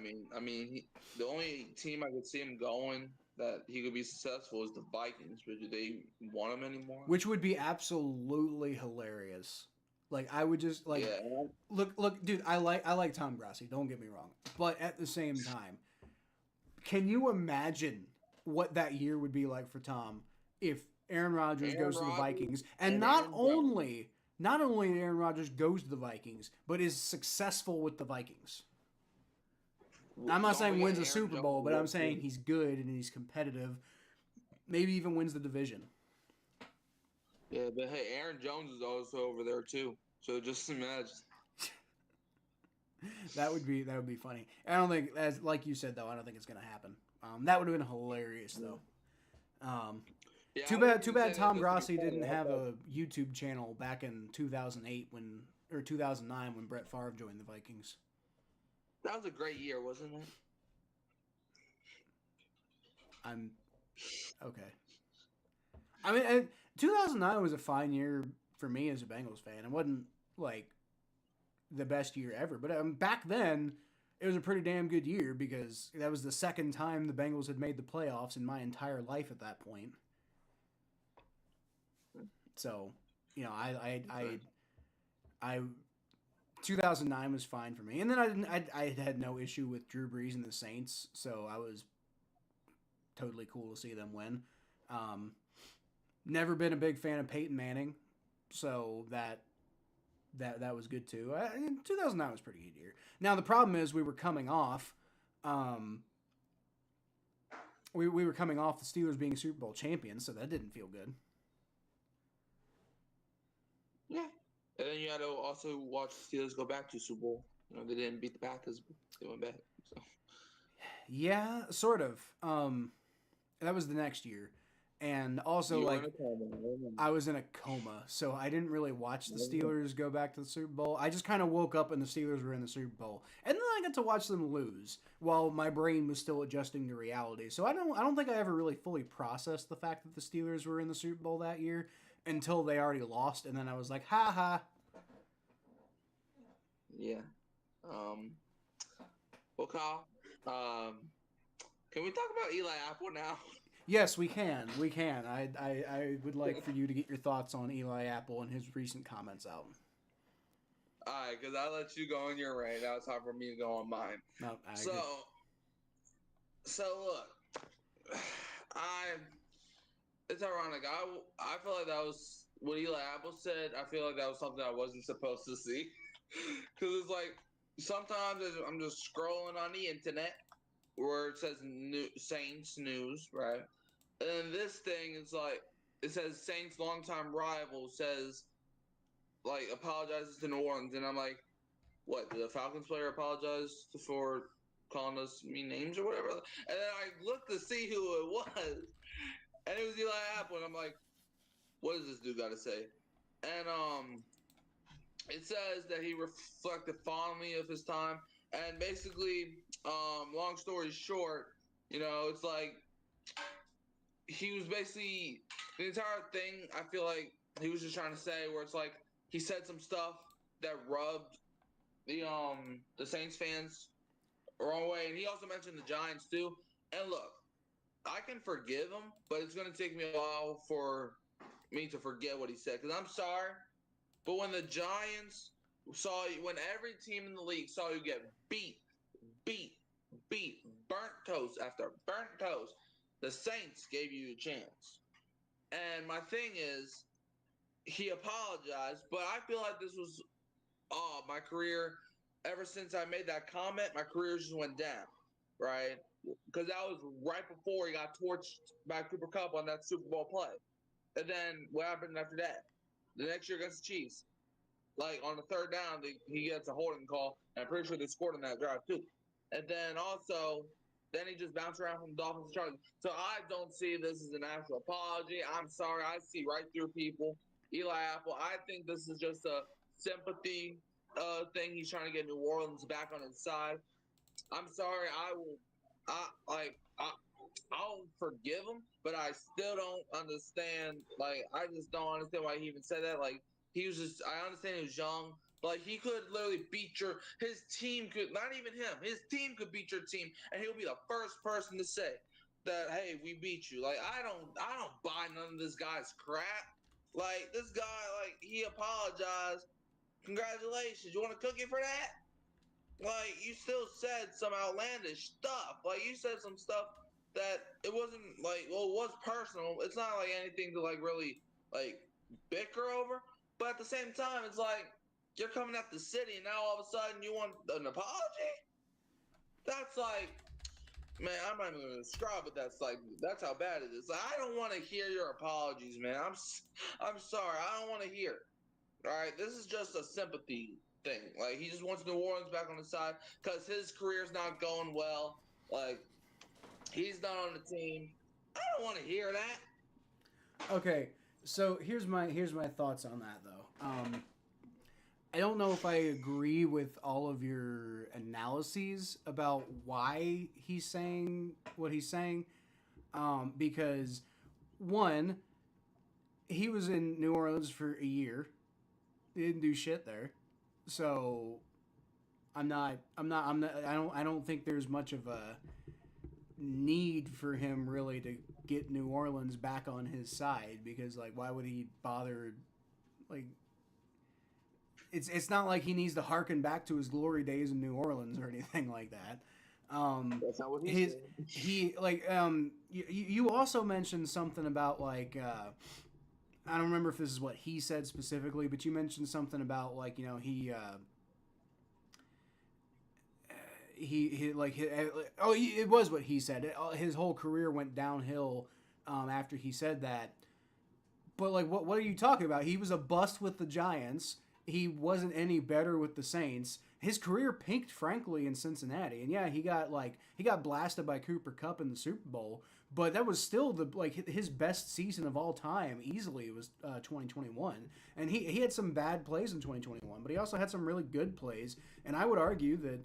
The only team I could see him going that he could be successful is the Vikings. But do they want him anymore? Which would be absolutely hilarious. Like I would just like Yeah, look, dude. I like Tom Grassi. Don't get me wrong, but at the same time, can you imagine what that year would be like for Tom if Aaron Rodgers goes to the Vikings, and not only Aaron Rodgers goes to the Vikings, but is successful with the Vikings. I'm not saying wins a Super Bowl, but I'm saying he's good and he's competitive. Maybe even wins the division. Yeah, but hey, Aaron Jones is also over there too. So just imagine. That would be funny. I don't think, as like you said though, I don't think it's gonna happen. That would have been hilarious though. Yeah, Too bad Tom Grassi didn't have a YouTube channel back in 2008 or 2009 when Brett Favre joined the Vikings. That was a great year, wasn't it? I'm okay. I mean, 2009 was a fine year for me as a Bengals fan. It wasn't like the best year ever, but back then it was a pretty damn good year because that was the second time the Bengals had made the playoffs in my entire life at that point. So, you know, I 2009 was fine for me, and then I had no issue with Drew Brees and the Saints, so I was totally cool to see them win. Never been a big fan of Peyton Manning, so that was good too. 2009 was a pretty good year. Now the problem is we were coming off, we were coming off the Steelers being Super Bowl champions, so that didn't feel good. Yeah. And then you had to also watch the Steelers go back to Super Bowl. You know, they didn't beat the Packers, but they went back. So. Yeah, sort of. That was the next year. And also, I was in a coma, so I didn't really watch the Steelers go back to the Super Bowl. I just kind of woke up and the Steelers were in the Super Bowl, and then I got to watch them lose while my brain was still adjusting to reality. So I don't think I ever really fully processed the fact that the Steelers were in the Super Bowl that year until they already lost, and then I was like, ha ha. Yeah. Well, Kyle, can we talk about Eli Apple now? Yes, we can. We can. I would like for you to get your thoughts on Eli Apple and his recent comments out. All right, because I let you go on your rant. Now it's time for me to go on mine. No, so look, it's ironic. I feel like that was what Eli Apple said. I feel like that was something I wasn't supposed to see, because it's like sometimes I'm just scrolling on the internet where it says Saints news, right? And this thing is like, it says Saints longtime rival says, like, apologizes to New Orleans. And I'm like, what, did the Falcons player apologize for calling us mean names or whatever? And then I looked to see who it was. And it was Eli Apple. And I'm like, what does this dude got to say? And it says that he reflected fondly of his time. And basically, long story short, you know, it's like he was basically the entire thing. I feel like he was just trying to say where it's like he said some stuff that rubbed the Saints fans the wrong way, and he also mentioned the Giants too. And look, I can forgive him, but it's going to take me a while for me to forget what he said because I'm sorry, but when the Giants saw you, when every team in the league saw you get beat, burnt toast after burnt toast, the Saints gave you a chance. And my thing is, he apologized, but I feel like this was my career. Ever since I made that comment, my career just went down, right? Because that was right before he got torched by Cooper Kupp on that Super Bowl play. And then what happened after that? The next year against the Chiefs, like on the third down, he gets a holding call. And I'm pretty sure they scored on that drive too. And then also, then he just bounced around from the Dolphins to Chargers. So I don't see this as an actual apology. I'm sorry. I see right through people. Eli Apple, I think this is just a sympathy thing. He's trying to get New Orleans back on his side. I'm sorry. I'll forgive him, but I still don't understand. Like, I just don't understand why he even said that. Like, he was just. I understand he was young, but like, he could literally beat his team. Could not even him. His team could beat your team, and he'll be the first person to say that, "Hey, we beat you." Like, I don't buy none of this guy's crap. Like, this guy, like, he apologized. Congratulations. You want a cookie for that? Like, you still said some outlandish stuff. Like, you said some stuff that it wasn't like, well, it was personal. It's not like anything to like really like bicker over. But at the same time, it's like you're coming at the city and now all of a sudden you want an apology. That's like, man, I'm not even gonna describe it. That's how bad it is. Like, I don't want to hear your apologies, man. I'm sorry. I don't want to hear it. All right, this is just a sympathy thing. Like, he just wants New Orleans back on the side because his career's not going well. Like, he's not on the team. I don't want to hear that. Okay, so here's my thoughts on that though. I don't know if I agree with all of your analyses about why he's saying what he's saying, because one, he was in New Orleans for a year, he didn't do shit there, so I don't think there's much of a need for him really to get New Orleans back on his side because like why would he bother like it's not like he needs to harken back to his glory days in New Orleans or anything like that. That's not what His he like you also mentioned something about like I don't remember if this is what he said specifically, but you mentioned something about like he like it was what he said. His whole career went downhill after he said that. But like, what are you talking about? He was a bust with the Giants. He wasn't any better with the Saints. His career peaked, frankly, in Cincinnati, and yeah, he got blasted by Cooper Kupp in the Super Bowl. But that was still his best season of all time. Easily, it was 2021, and he had some bad plays in 2021, but he also had some really good plays. And I would argue that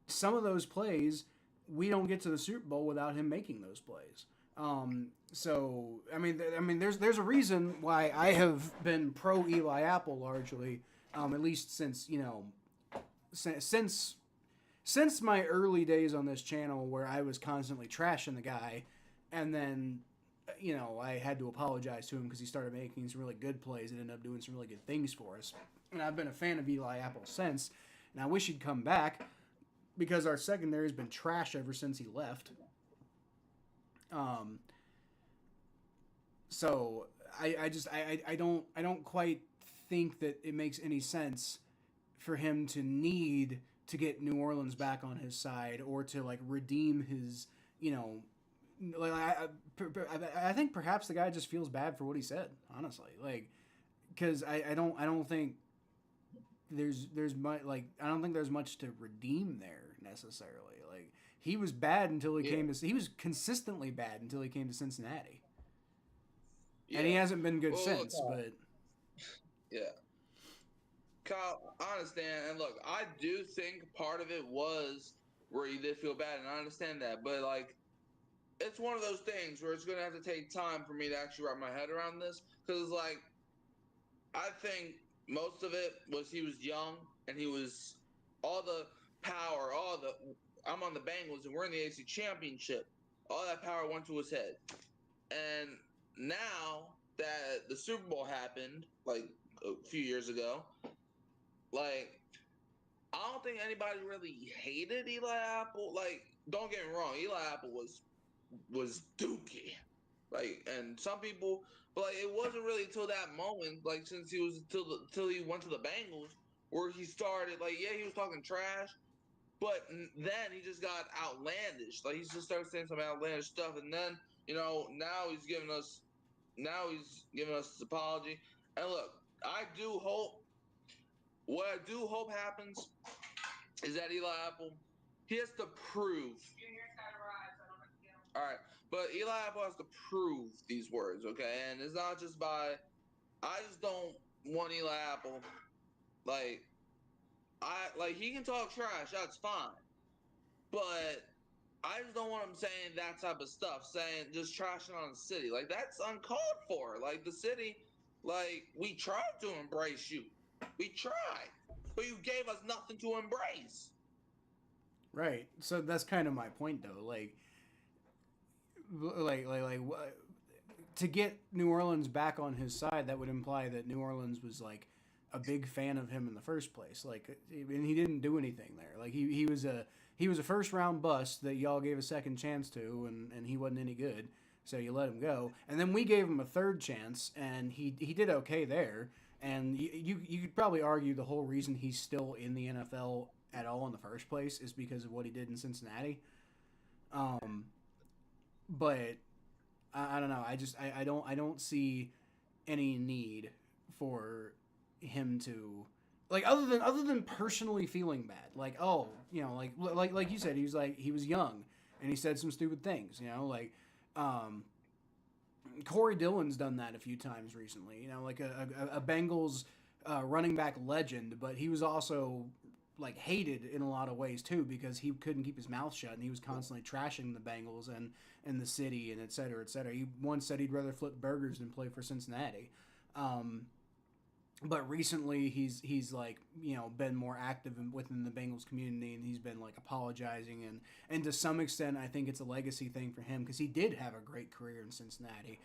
some of those plays, we don't get to the Super Bowl without him making those plays. So I mean, there's a reason why I have been pro Eli Apple largely, at least since since my early days on this channel where I was constantly trashing the guy, and then I had to apologize to him because he started making some really good plays and ended up doing some really good things for us. And I've been a fan of Eli Apple since, and I wish he'd come back because our secondary has been trash ever since he left. So I don't quite think that it makes any sense for him to need to get New Orleans back on his side or to like redeem his like I think perhaps the guy just feels bad for what he said, honestly, like because I don't think there's much like I don't think there's much to redeem there necessarily. Like he was bad until he was consistently bad until he came to Cincinnati. Yeah. And he hasn't been good since, but yeah. Kyle, I understand, and look, I do think part of it was where he did feel bad, and I understand that, but like, it's one of those things where it's gonna have to take time for me to actually wrap my head around this, because like, I think most of it was he was young and he was all the power, I'm on the Bengals and we're in the AFC Championship. All that power went to his head. And now that the Super Bowl happened, like a few years ago, like I don't think anybody really hated Eli Apple. Like, don't get me wrong, Eli Apple was dookie. Like, and some people, but like, it wasn't really until that moment, like since he was till he went to the Bengals, where he started. Like, yeah, he was talking trash, but then he just got outlandish. Like, he just started saying some outlandish stuff, and then now he's giving us now he's giving us his apology. And look, I do hope what I do hope happens is that Eli Apple he has to prove. All right, but Eli Apple has to prove these words, okay? And it's not just by. I just don't want Eli Apple like he can talk trash, that's fine. But I just don't want him saying that type of stuff, saying just trashing on the city. Like that's uncalled for. Like the city, like we tried to embrace you. We tried. But you gave us nothing to embrace. Right. So that's kind of my point, though. Like, to get New Orleans back on his side, that would imply that New Orleans was like a big fan of him in the first place. Like, and he didn't do anything there. Like he was a first round bust that y'all gave a second chance to, and he wasn't any good. So you let him go, and then we gave him a third chance, and he did okay there. And you could probably argue the whole reason he's still in the NFL at all in the first place is because of what he did in Cincinnati. Um, but I don't know. I don't see any need for him to like other than personally feeling bad. Like oh like you said he was young and he said some stupid things. Um, Corey Dillon's done that a few times recently. Like a Bengals running back legend, but he was also like hated in a lot of ways too because he couldn't keep his mouth shut and he was constantly trashing the Bengals and the city and et cetera, et cetera. He once said he'd rather flip burgers than play for Cincinnati. But recently he's like been more active within the Bengals community and he's been like apologizing and to some extent I think it's a legacy thing for him because he did have a great career in Cincinnati.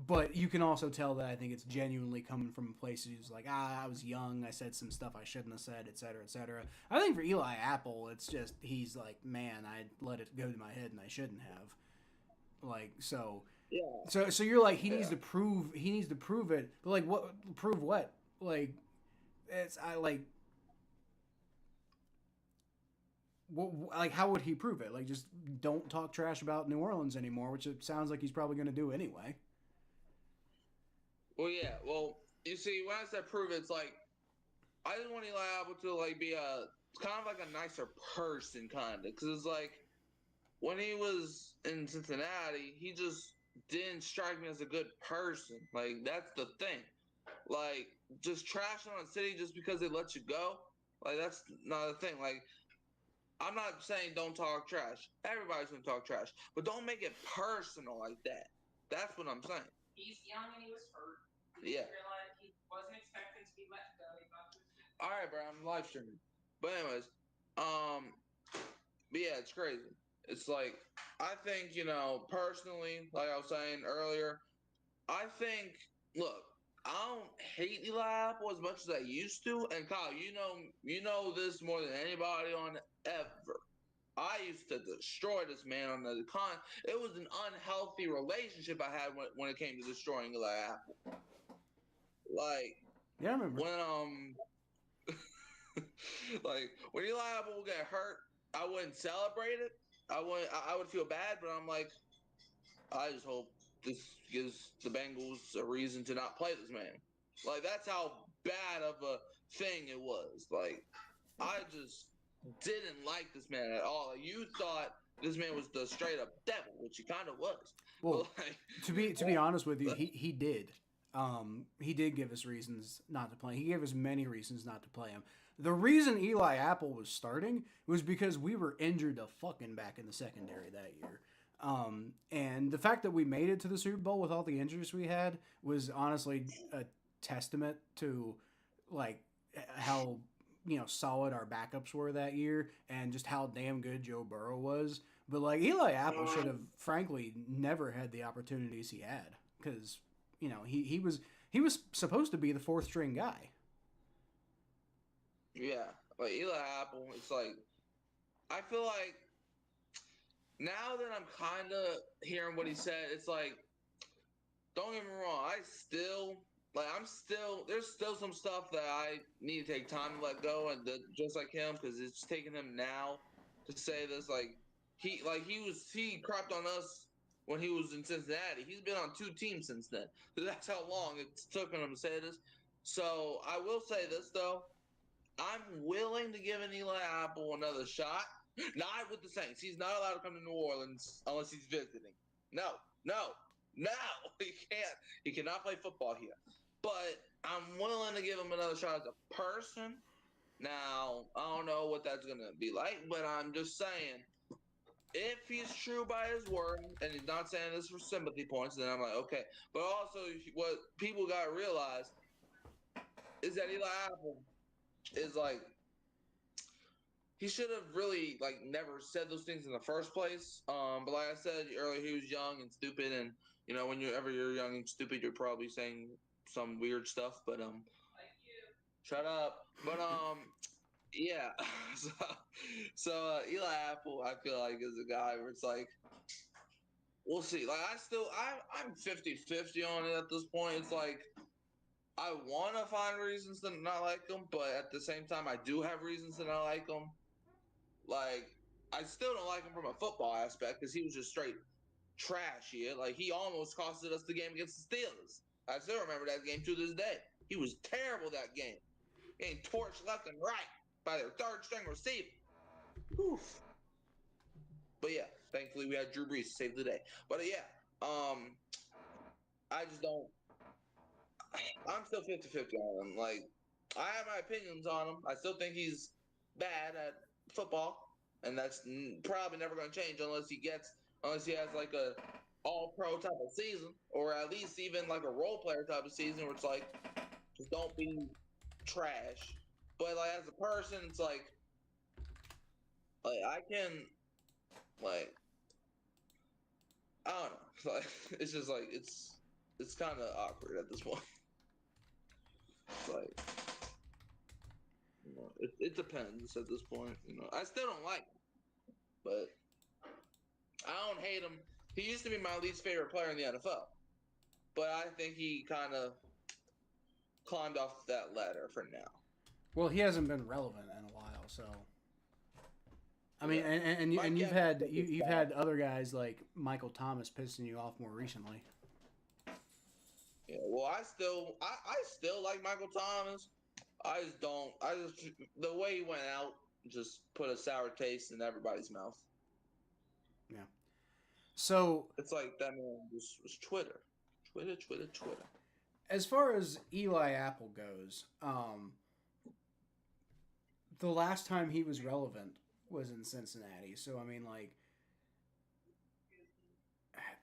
But you can also tell that I think it's genuinely coming from a place who's like, I was young, I said some stuff I shouldn't have said, et cetera, et cetera. I think for Eli Apple, it's just he's like, man, I let it go to my head and I shouldn't have. Like so, Yeah. so you're like Yeah. he needs to prove it. But like what prove what? Like it's I like how would he prove it? Like just don't talk trash about New Orleans anymore, which it sounds like he's probably going to do anyway. Well, yeah. Well, you see, when I said prove it, it's like I just want Eli Apple to like be a kind of like a nicer person, kind of, because it's like when he was in Cincinnati, he just didn't strike me as a good person. Like that's the thing. Like just trashing on the city just because they let you go. Like that's not a thing. Like I'm not saying don't talk trash. Everybody's gonna talk trash, but don't make it personal like that. That's what I'm saying. He's young and he was hurt. He yeah. Realized he wasn't expecting to be let go. All right, bro. I'm live streaming. But anyways, but yeah, it's crazy. It's like I think personally, like I was saying earlier, I think look, I don't hate Eli Apple as much as I used to. And Kyle, you know this more than anybody on ever. I used to destroy this man on the con. It was an unhealthy relationship I had when it came to destroying Eli Apple. Like Yeah, I remember. when like when Eli Apple would get hurt, I wouldn't celebrate it. I would feel bad, but I'm like, I just hope this gives the Bengals a reason to not play this man. Like that's how bad of a thing it was. Like I just didn't like this man at all. Like, you thought this man was the straight up devil, which he kind of was. Well, But like, to be honest with you, he did. He did give us reasons not to play. He gave us many reasons not to play him. The reason Eli Apple was starting was because we were injured to fucking back in the secondary that year. And the fact that we made it to the Super Bowl with all the injuries we had was honestly a testament to like how solid our backups were that year and just how damn good Joe Burrow was. But like Eli Apple should have frankly never had the opportunities he had because he was supposed to be the fourth string guy. yeah, like Eli Apple, it's like I feel like now that I'm kind of hearing what he said, it's like don't get me wrong, I'm still there's still some stuff that I need to take time to let go and just like him because it's taking him now to say this he crapped on us when he was in Cincinnati. He's been on 2 teams since then. That's how long it's taken him to say this. So I will say this though. I'm willing to give an Eli Apple another shot. Not with the Saints. He's not allowed to come to New Orleans unless he's visiting. No, no, no. He can't. He cannot play football here. But I'm willing to give him another shot as a person. Now, I don't know what that's going to be like, but I'm just saying, if he's true by his word, and he's not saying this for sympathy points, then I'm like, okay. But also, what people got to realize is that Eli Apple is like, he should have really like never said those things in the first place. But like I said earlier, he was young and stupid, and whenever you're young and stupid, you're probably saying some weird stuff. But shut up. But yeah. So Eli Apple, I feel like is a guy where it's like, we'll see. Like I'm 50-50 on it at this point. It's like I want to find reasons to not like him, but at the same time, I do have reasons to not like him. Like, I still don't like him from a football aspect because he was just straight trash here. Like, he almost costed us the game against the Steelers. I still remember that game to this day. He was terrible that game. Getting torched left and right by their third string receiver. Oof. But yeah, thankfully we had Drew Brees to save the day. But yeah, I just don't. I'm still 50-50 on him. Like, I have my opinions on him. I still think he's bad at football, and that's probably never going to change unless he has like a all-pro type of season, or at least even like a role player type of season where it's like, just don't be trash. But like as a person, it's like I can like I don't know. Like it's just like it's kind of awkward at this point. It's like it depends at this point. I still don't like him, but I don't hate him. He used to be my least favorite player in the NFL, but I think he kind of climbed off that ladder for now. Well, he hasn't been relevant in a while, so. I mean, yeah. and you've had other guys like Michael Thomas pissing you off more recently. Yeah, well, I still like Michael Thomas. I just don't. The way he went out just put a sour taste in everybody's mouth. Yeah. So it's like that man was Twitter. As far as Eli Apple goes, the last time he was relevant was in Cincinnati. So I mean, like,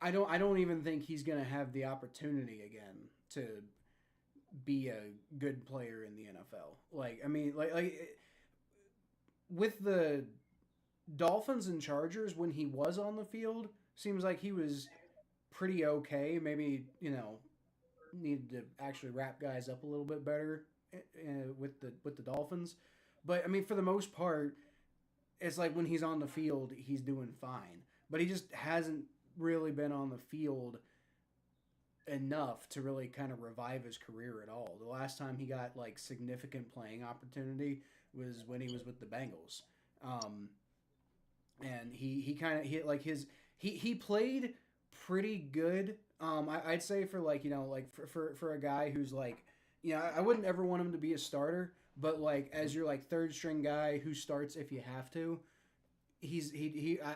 I don't even think he's gonna have the opportunity again to be a good player in the NFL. Like, I mean, like with the Dolphins and Chargers when he was on the field, seems like he was pretty okay. Maybe needed to actually wrap guys up a little bit better with the Dolphins. But I mean, for the most part, it's like when he's on the field, he's doing fine. But he just hasn't really been on the field enough to really kind of revive his career at all. The last time he got like significant playing opportunity was when he was with the Bengals. And he played pretty good. I'd say for like, for a guy who's like, I wouldn't ever want him to be a starter, but like as your like third string guy who starts if you have to,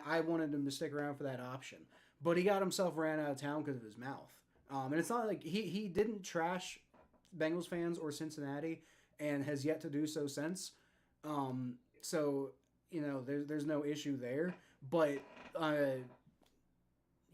I wanted him to stick around for that option. But he got himself ran out of town because of his mouth. And it's not like he didn't trash Bengals fans or Cincinnati and has yet to do so since. So, there's no issue there. But, like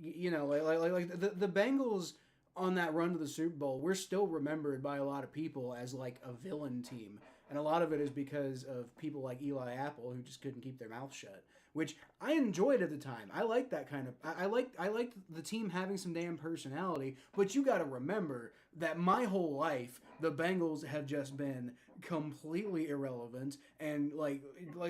the Bengals on that run to the Super Bowl, we're still remembered by a lot of people as like a villain team. And a lot of it is because of people like Eli Apple who just couldn't keep their mouth shut, which I enjoyed at the time. I liked that kind of. I liked the team having some damn personality. But you got to remember that my whole life the Bengals have just been completely irrelevant, and like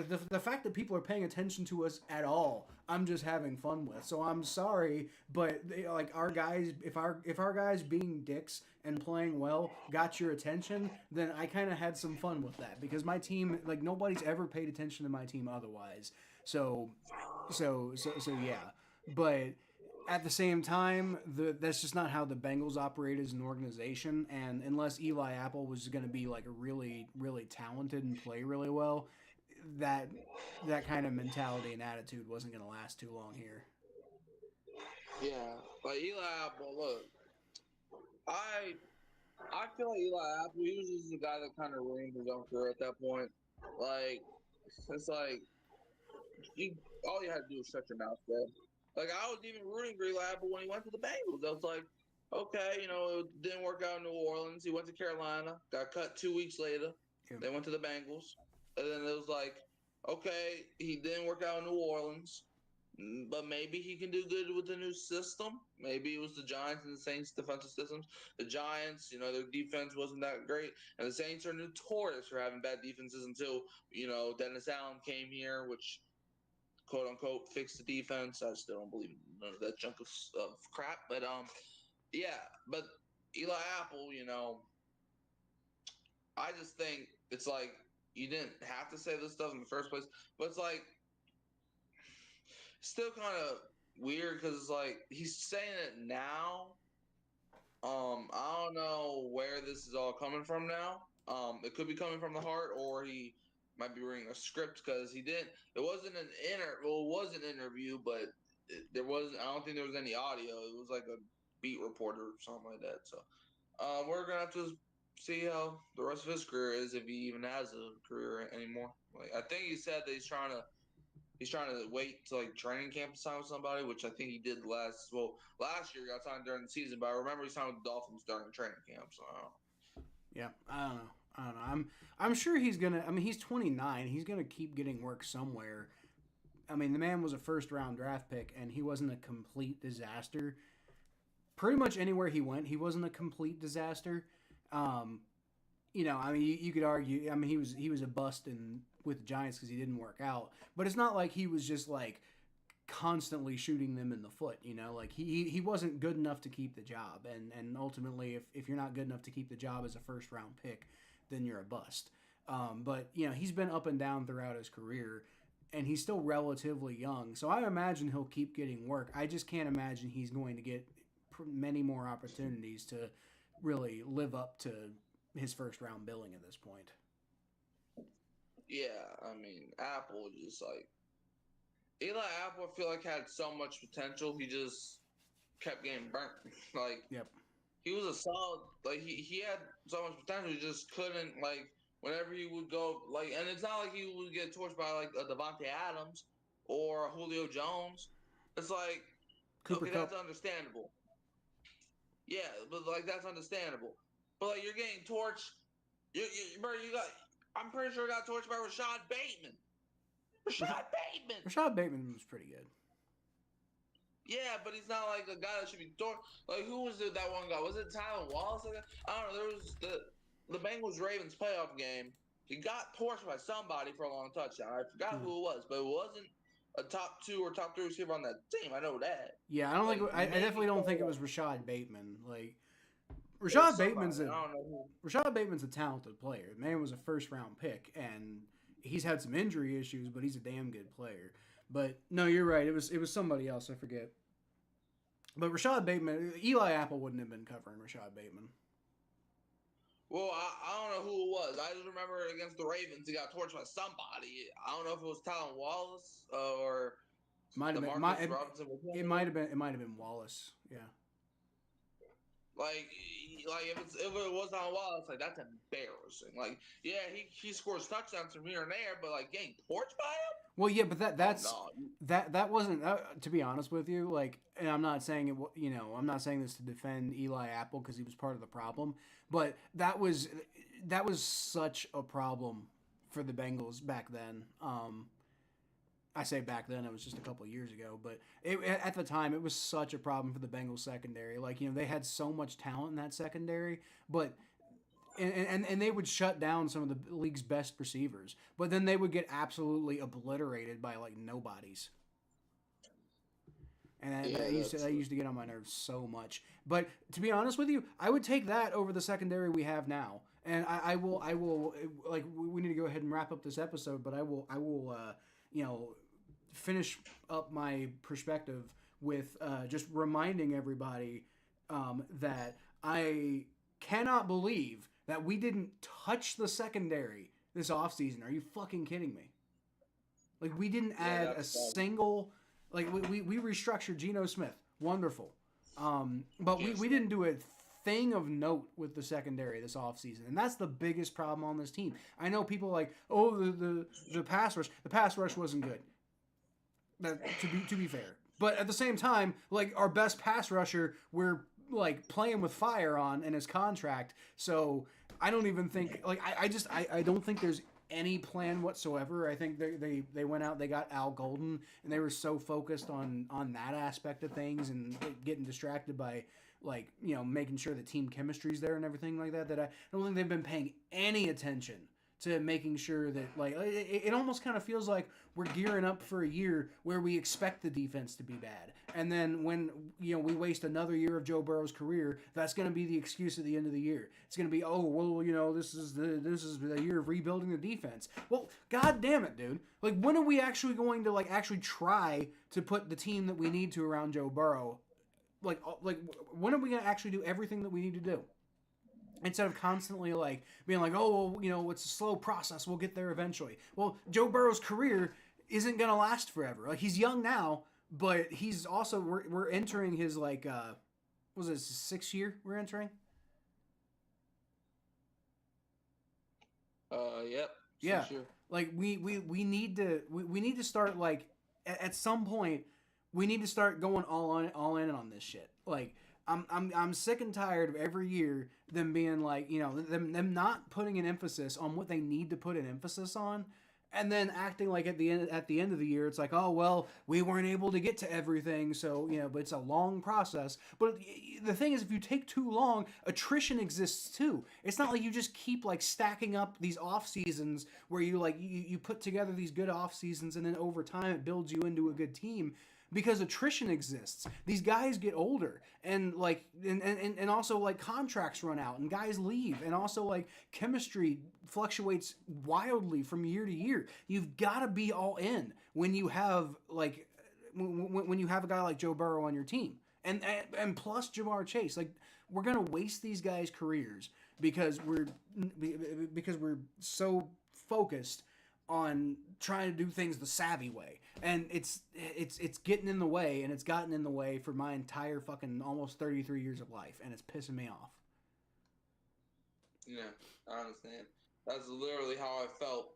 the fact that people are paying attention to us at all, I'm just having fun with. So I'm sorry, but like our guys, if our guys being dicks and playing well got your attention, then I kind of had some fun with that because my team, like nobody's ever paid attention to my team otherwise. So yeah, but At the same time, that's just not how the Bengals operate as an organization. And unless Eli Apple was going to be like a really, really talented and play really well, that kind of mentality and attitude wasn't going to last too long here. Yeah, like Eli Apple. Look, I feel like Eli Apple. He was just the guy that kind of ruined his own career at that point. Like it's like all you had to do was shut your mouth, bro. Like I was even rooting for Eli Apple when he went to the Bengals. I was like, okay, it didn't work out in New Orleans. He went to Carolina, got cut 2 weeks later. Yeah. They went to the Bengals, and then it was like, okay, he didn't work out in New Orleans, but maybe he can do good with the new system. Maybe it was the Giants and the Saints' defensive systems. The Giants, their defense wasn't that great, and the Saints are notorious for having bad defenses until Dennis Allen came here, which quote unquote fix the defense. I still don't believe in none of that junk of crap. But yeah. But Eli Apple, I just think it's like you didn't have to say this stuff in the first place. But it's like still kind of weird because it's like he's saying it now. I don't know where this is all coming from now. It could be coming from the heart, or he might be reading a script because he didn't. It wasn't it was an interview, but there wasn't. I don't think there was any audio. It was like a beat reporter or something like that. So we're gonna have to see how the rest of his career is, if he even has a career anymore. Like I think he said that he's trying to wait to like training camp to sign with somebody, which I think he did last year he got signed during the season, but I remember he signed with the Dolphins during training camp. So yeah, I don't know. I'm sure he's gonna. I mean, he's 29. He's gonna keep getting work somewhere. I mean, the man was a first round draft pick, and he wasn't a complete disaster. Pretty much anywhere he went, he wasn't a complete disaster. I mean, you could argue. I mean, he was a bust with the Giants because he didn't work out. But it's not like he was just like constantly shooting them in the foot. Like he wasn't good enough to keep the job. And ultimately, if you're not good enough to keep the job as a first round pick, then you're a bust. But he's been up and down throughout his career, and he's still relatively young. So I imagine he'll keep getting work. I just can't imagine he's going to get many more opportunities to really live up to his first round billing at this point. yeah, I mean, Apple just like Eli Apple, I feel like had so much potential. He just kept getting burnt. Like Yep. he was a solid. Like he had so much potential. He just couldn't like whenever he would go like, and it's not like he would get torched by like a Devontae Adams or a Julio Jones. It's like Cooper okay, Kupp. that's understandable. Yeah, but like that's understandable. But like you're getting torched. Bro, you got. I'm pretty sure I got torched by Rashad Bateman. Rashad Bateman was pretty good. Yeah, but he's not like a guy that should be torched. Like who was it? That one guy was it Tylen Wallace? I don't know. There was the Bengals Ravens playoff game. He got torched by somebody for a long touchdown. I forgot who it was, but it wasn't a top 2 or top 3 receiver on that team. I know that. Yeah, I don't think. I definitely don't think it was Rashad Bateman. Like Rashad Bateman's a talented player. The man was a first round pick, and he's had some injury issues, but he's a damn good player. But no, you're right. It was somebody else. I forget. But Rashad Bateman, Eli Apple wouldn't have been covering Rashad Bateman. Well, I don't know who it was. I just remember against the Ravens, he got torched by somebody. I don't know if it was Tylen Wallace or Might have been. Robinson. It might have been. It might have been Wallace. Yeah. Like if it was on Wallace, like that's embarrassing. Like, yeah, he scores touchdowns from here and there, but like getting torched by him. Well, yeah, but that wasn't to be honest with you. Like, and I'm not saying it. I'm not saying this to defend Eli Apple because he was part of the problem, but that was such a problem for the Bengals back then. I say back then, it was just a couple of years ago, but at the time, it was such a problem for the Bengals secondary. Like, they had so much talent in that secondary, but and they would shut down some of the league's best receivers, but then they would get absolutely obliterated by like nobodies. And that used to get on my nerves so much. But to be honest with you, I would take that over the secondary we have now. And I will like we need to go ahead and wrap up this episode, but I will finish up my perspective with just reminding everybody that I cannot believe that we didn't touch the secondary this offseason. Are you fucking kidding me? Like, we didn't add a single. Like, we restructured Geno Smith. Wonderful. But we didn't do a thing of note with the secondary this offseason. And that's the biggest problem on this team. I know people are like, oh, the pass rush. The pass rush wasn't good. To be fair. But at the same time, like, our best pass rusher, we're like playing with fire on in his contract. So I don't even think, like, I don't think there's any plan whatsoever. I think they went out, they got Al Golden, and they were so focused on that aspect of things and getting distracted by, like, you know, making sure the team chemistry's there and everything like that, that I don't think they've been paying any attention to making sure that, like, it almost kind of feels like we're gearing up for a year where we expect the defense to be bad. And then when, you know, we waste another year of Joe Burrow's career, that's going to be the excuse at the end of the year. It's going to be, oh, well, you know, this is the year of rebuilding the defense. Well, god damn it, dude. Like, when are we actually going to, like, actually try to put the team that we need to around Joe Burrow? Like when are we going to actually do everything that we need to do? Instead of constantly, like, being like, oh, well, you know, it's a slow process. We'll get there eventually. Well, Joe Burrow's career isn't going to last forever. Like, he's young now, but he's also, we're entering his, like, was it his 6th year we're entering? Yep. Yeah. Sure. Like, we need to start, like, at some point, we need to start going all in on this shit. Like, I'm sick and tired of every year them being like, you know, them not putting an emphasis on what they need to put an emphasis on, and then acting like at the end of the year it's like, oh, well, we weren't able to get to everything, so, you know, but it's a long process. But the thing is, if you take too long, attrition exists too. It's not like you just keep, like, stacking up these off seasons where you, like, you put together these good off seasons, and then over time it builds you into a good team. Because attrition exists. These guys get older, and, like, and also, like, contracts run out and guys leave, and also, like, chemistry fluctuates wildly from year to year. You've got to be all in when you have, like, when you have a guy like Joe Burrow on your team, and plus Jamar Chase. Like, we're gonna waste these guys' careers because we're so focused on trying to do things the savvy way. And it's getting in the way, and it's gotten in the way for my entire fucking almost 33 years of life, and it's pissing me off. Yeah, I understand. That's literally how I felt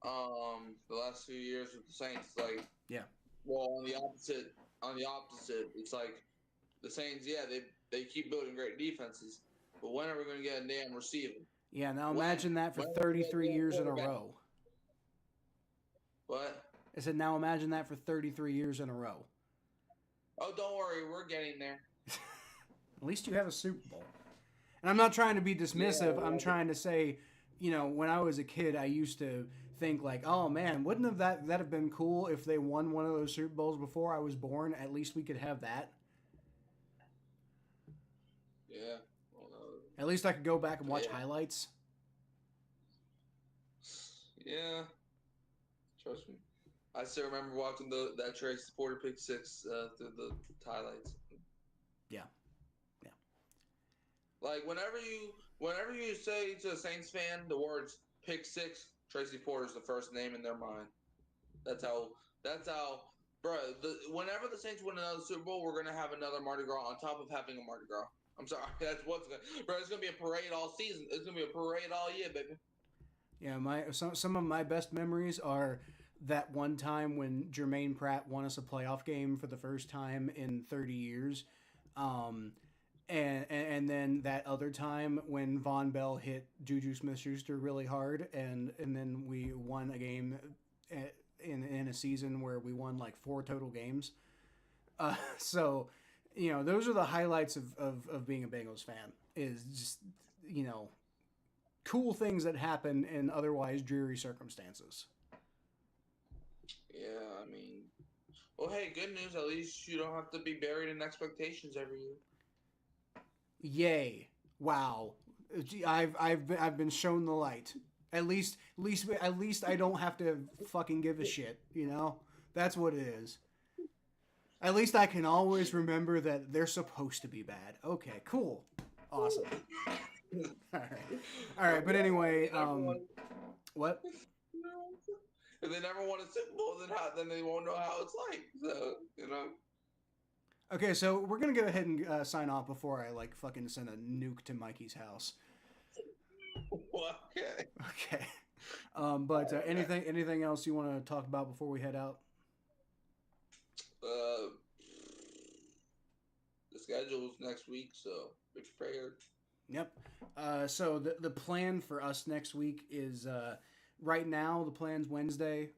the last few years with the Saints. Like, yeah. Well, on the opposite, it's like the Saints, yeah, they keep building great defenses, but when are we going to get a damn receiver? Yeah, now imagine that for 33 years in a row. What? I said, now imagine that for 33 years in a row. Oh, don't worry, we're getting there. At least you have a Super Bowl. And I'm not trying to be dismissive. Yeah, I'm trying to say, you know, when I was a kid, I used to think, like, oh, man, wouldn't that have been cool if they won one of those Super Bowls before I was born? At least we could have that. Yeah. At least I could go back and watch highlights. Yeah. Trust me. I still remember watching that Tracy Porter pick six through the highlights. Yeah. Yeah. Like, whenever you say to a Saints fan the words pick six, Tracy Porter's the first name in their mind. That's how bro, whenever the Saints win another Super Bowl, we're gonna have another Mardi Gras on top of having a Mardi Gras. I'm sorry, that's what's gonna, bro. It's gonna be a parade all season. It's gonna be a parade all year, baby. Yeah, some of my best memories are that one time when Jermaine Pratt won us a playoff game for the first time in 30 years, and then that other time when Von Bell hit Juju Smith-Schuster really hard, and then we won a game in a season where we won like 4 total games. So, you know, those are the highlights of being a Bengals fan, is just, you know, cool things that happen in otherwise dreary circumstances. Yeah, I mean, well, hey, good news. At least you don't have to be buried in expectations every year. Yay! Wow, I've been shown the light. At least I don't have to fucking give a shit. You know, that's what it is. At least I can always remember that they're supposed to be bad. Okay, cool. Awesome. All right. All right, but anyway, what? If they never won a Super Bowl, then they won't know how it's like. So, Okay, so we're gonna go ahead and sign off before I like fucking send a nuke to Mikey's house. Okay. Okay. But anything else you want to talk about before we head out? The schedule's next week, so be prepared. Yep. So the plan for us next week is right now the plan's Wednesday.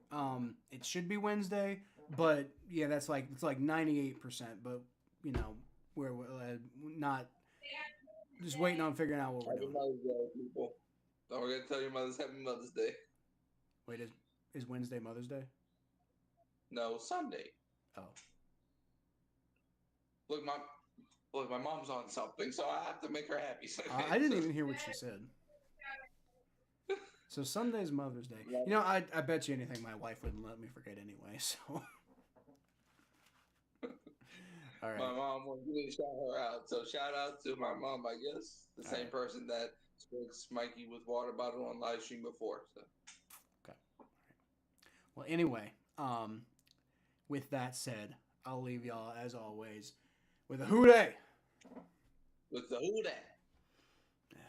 It should be Wednesday, but yeah, it's like 98%. But you know, we're not just waiting on figuring out what we're doing. Mother's Day, people. Don't forget to tell your mothers Happy Mother's Day. Wait, is Wednesday Mother's Day? No, Sunday. Oh. Look, my mom's on something, so I have to make her happy. I didn't even hear what she said. So Sunday's Mother's Day. Yeah. You know, I bet you anything my wife wouldn't let me forget anyway. So. All right. My mom wanted me to shout her out, so shout out to my mom. I guess the same person that sprinks Mikey with water bottle on live stream before. So. Okay. All right. Well, anyway, with that said, I'll leave y'all as always with a hoo-day. With the who that.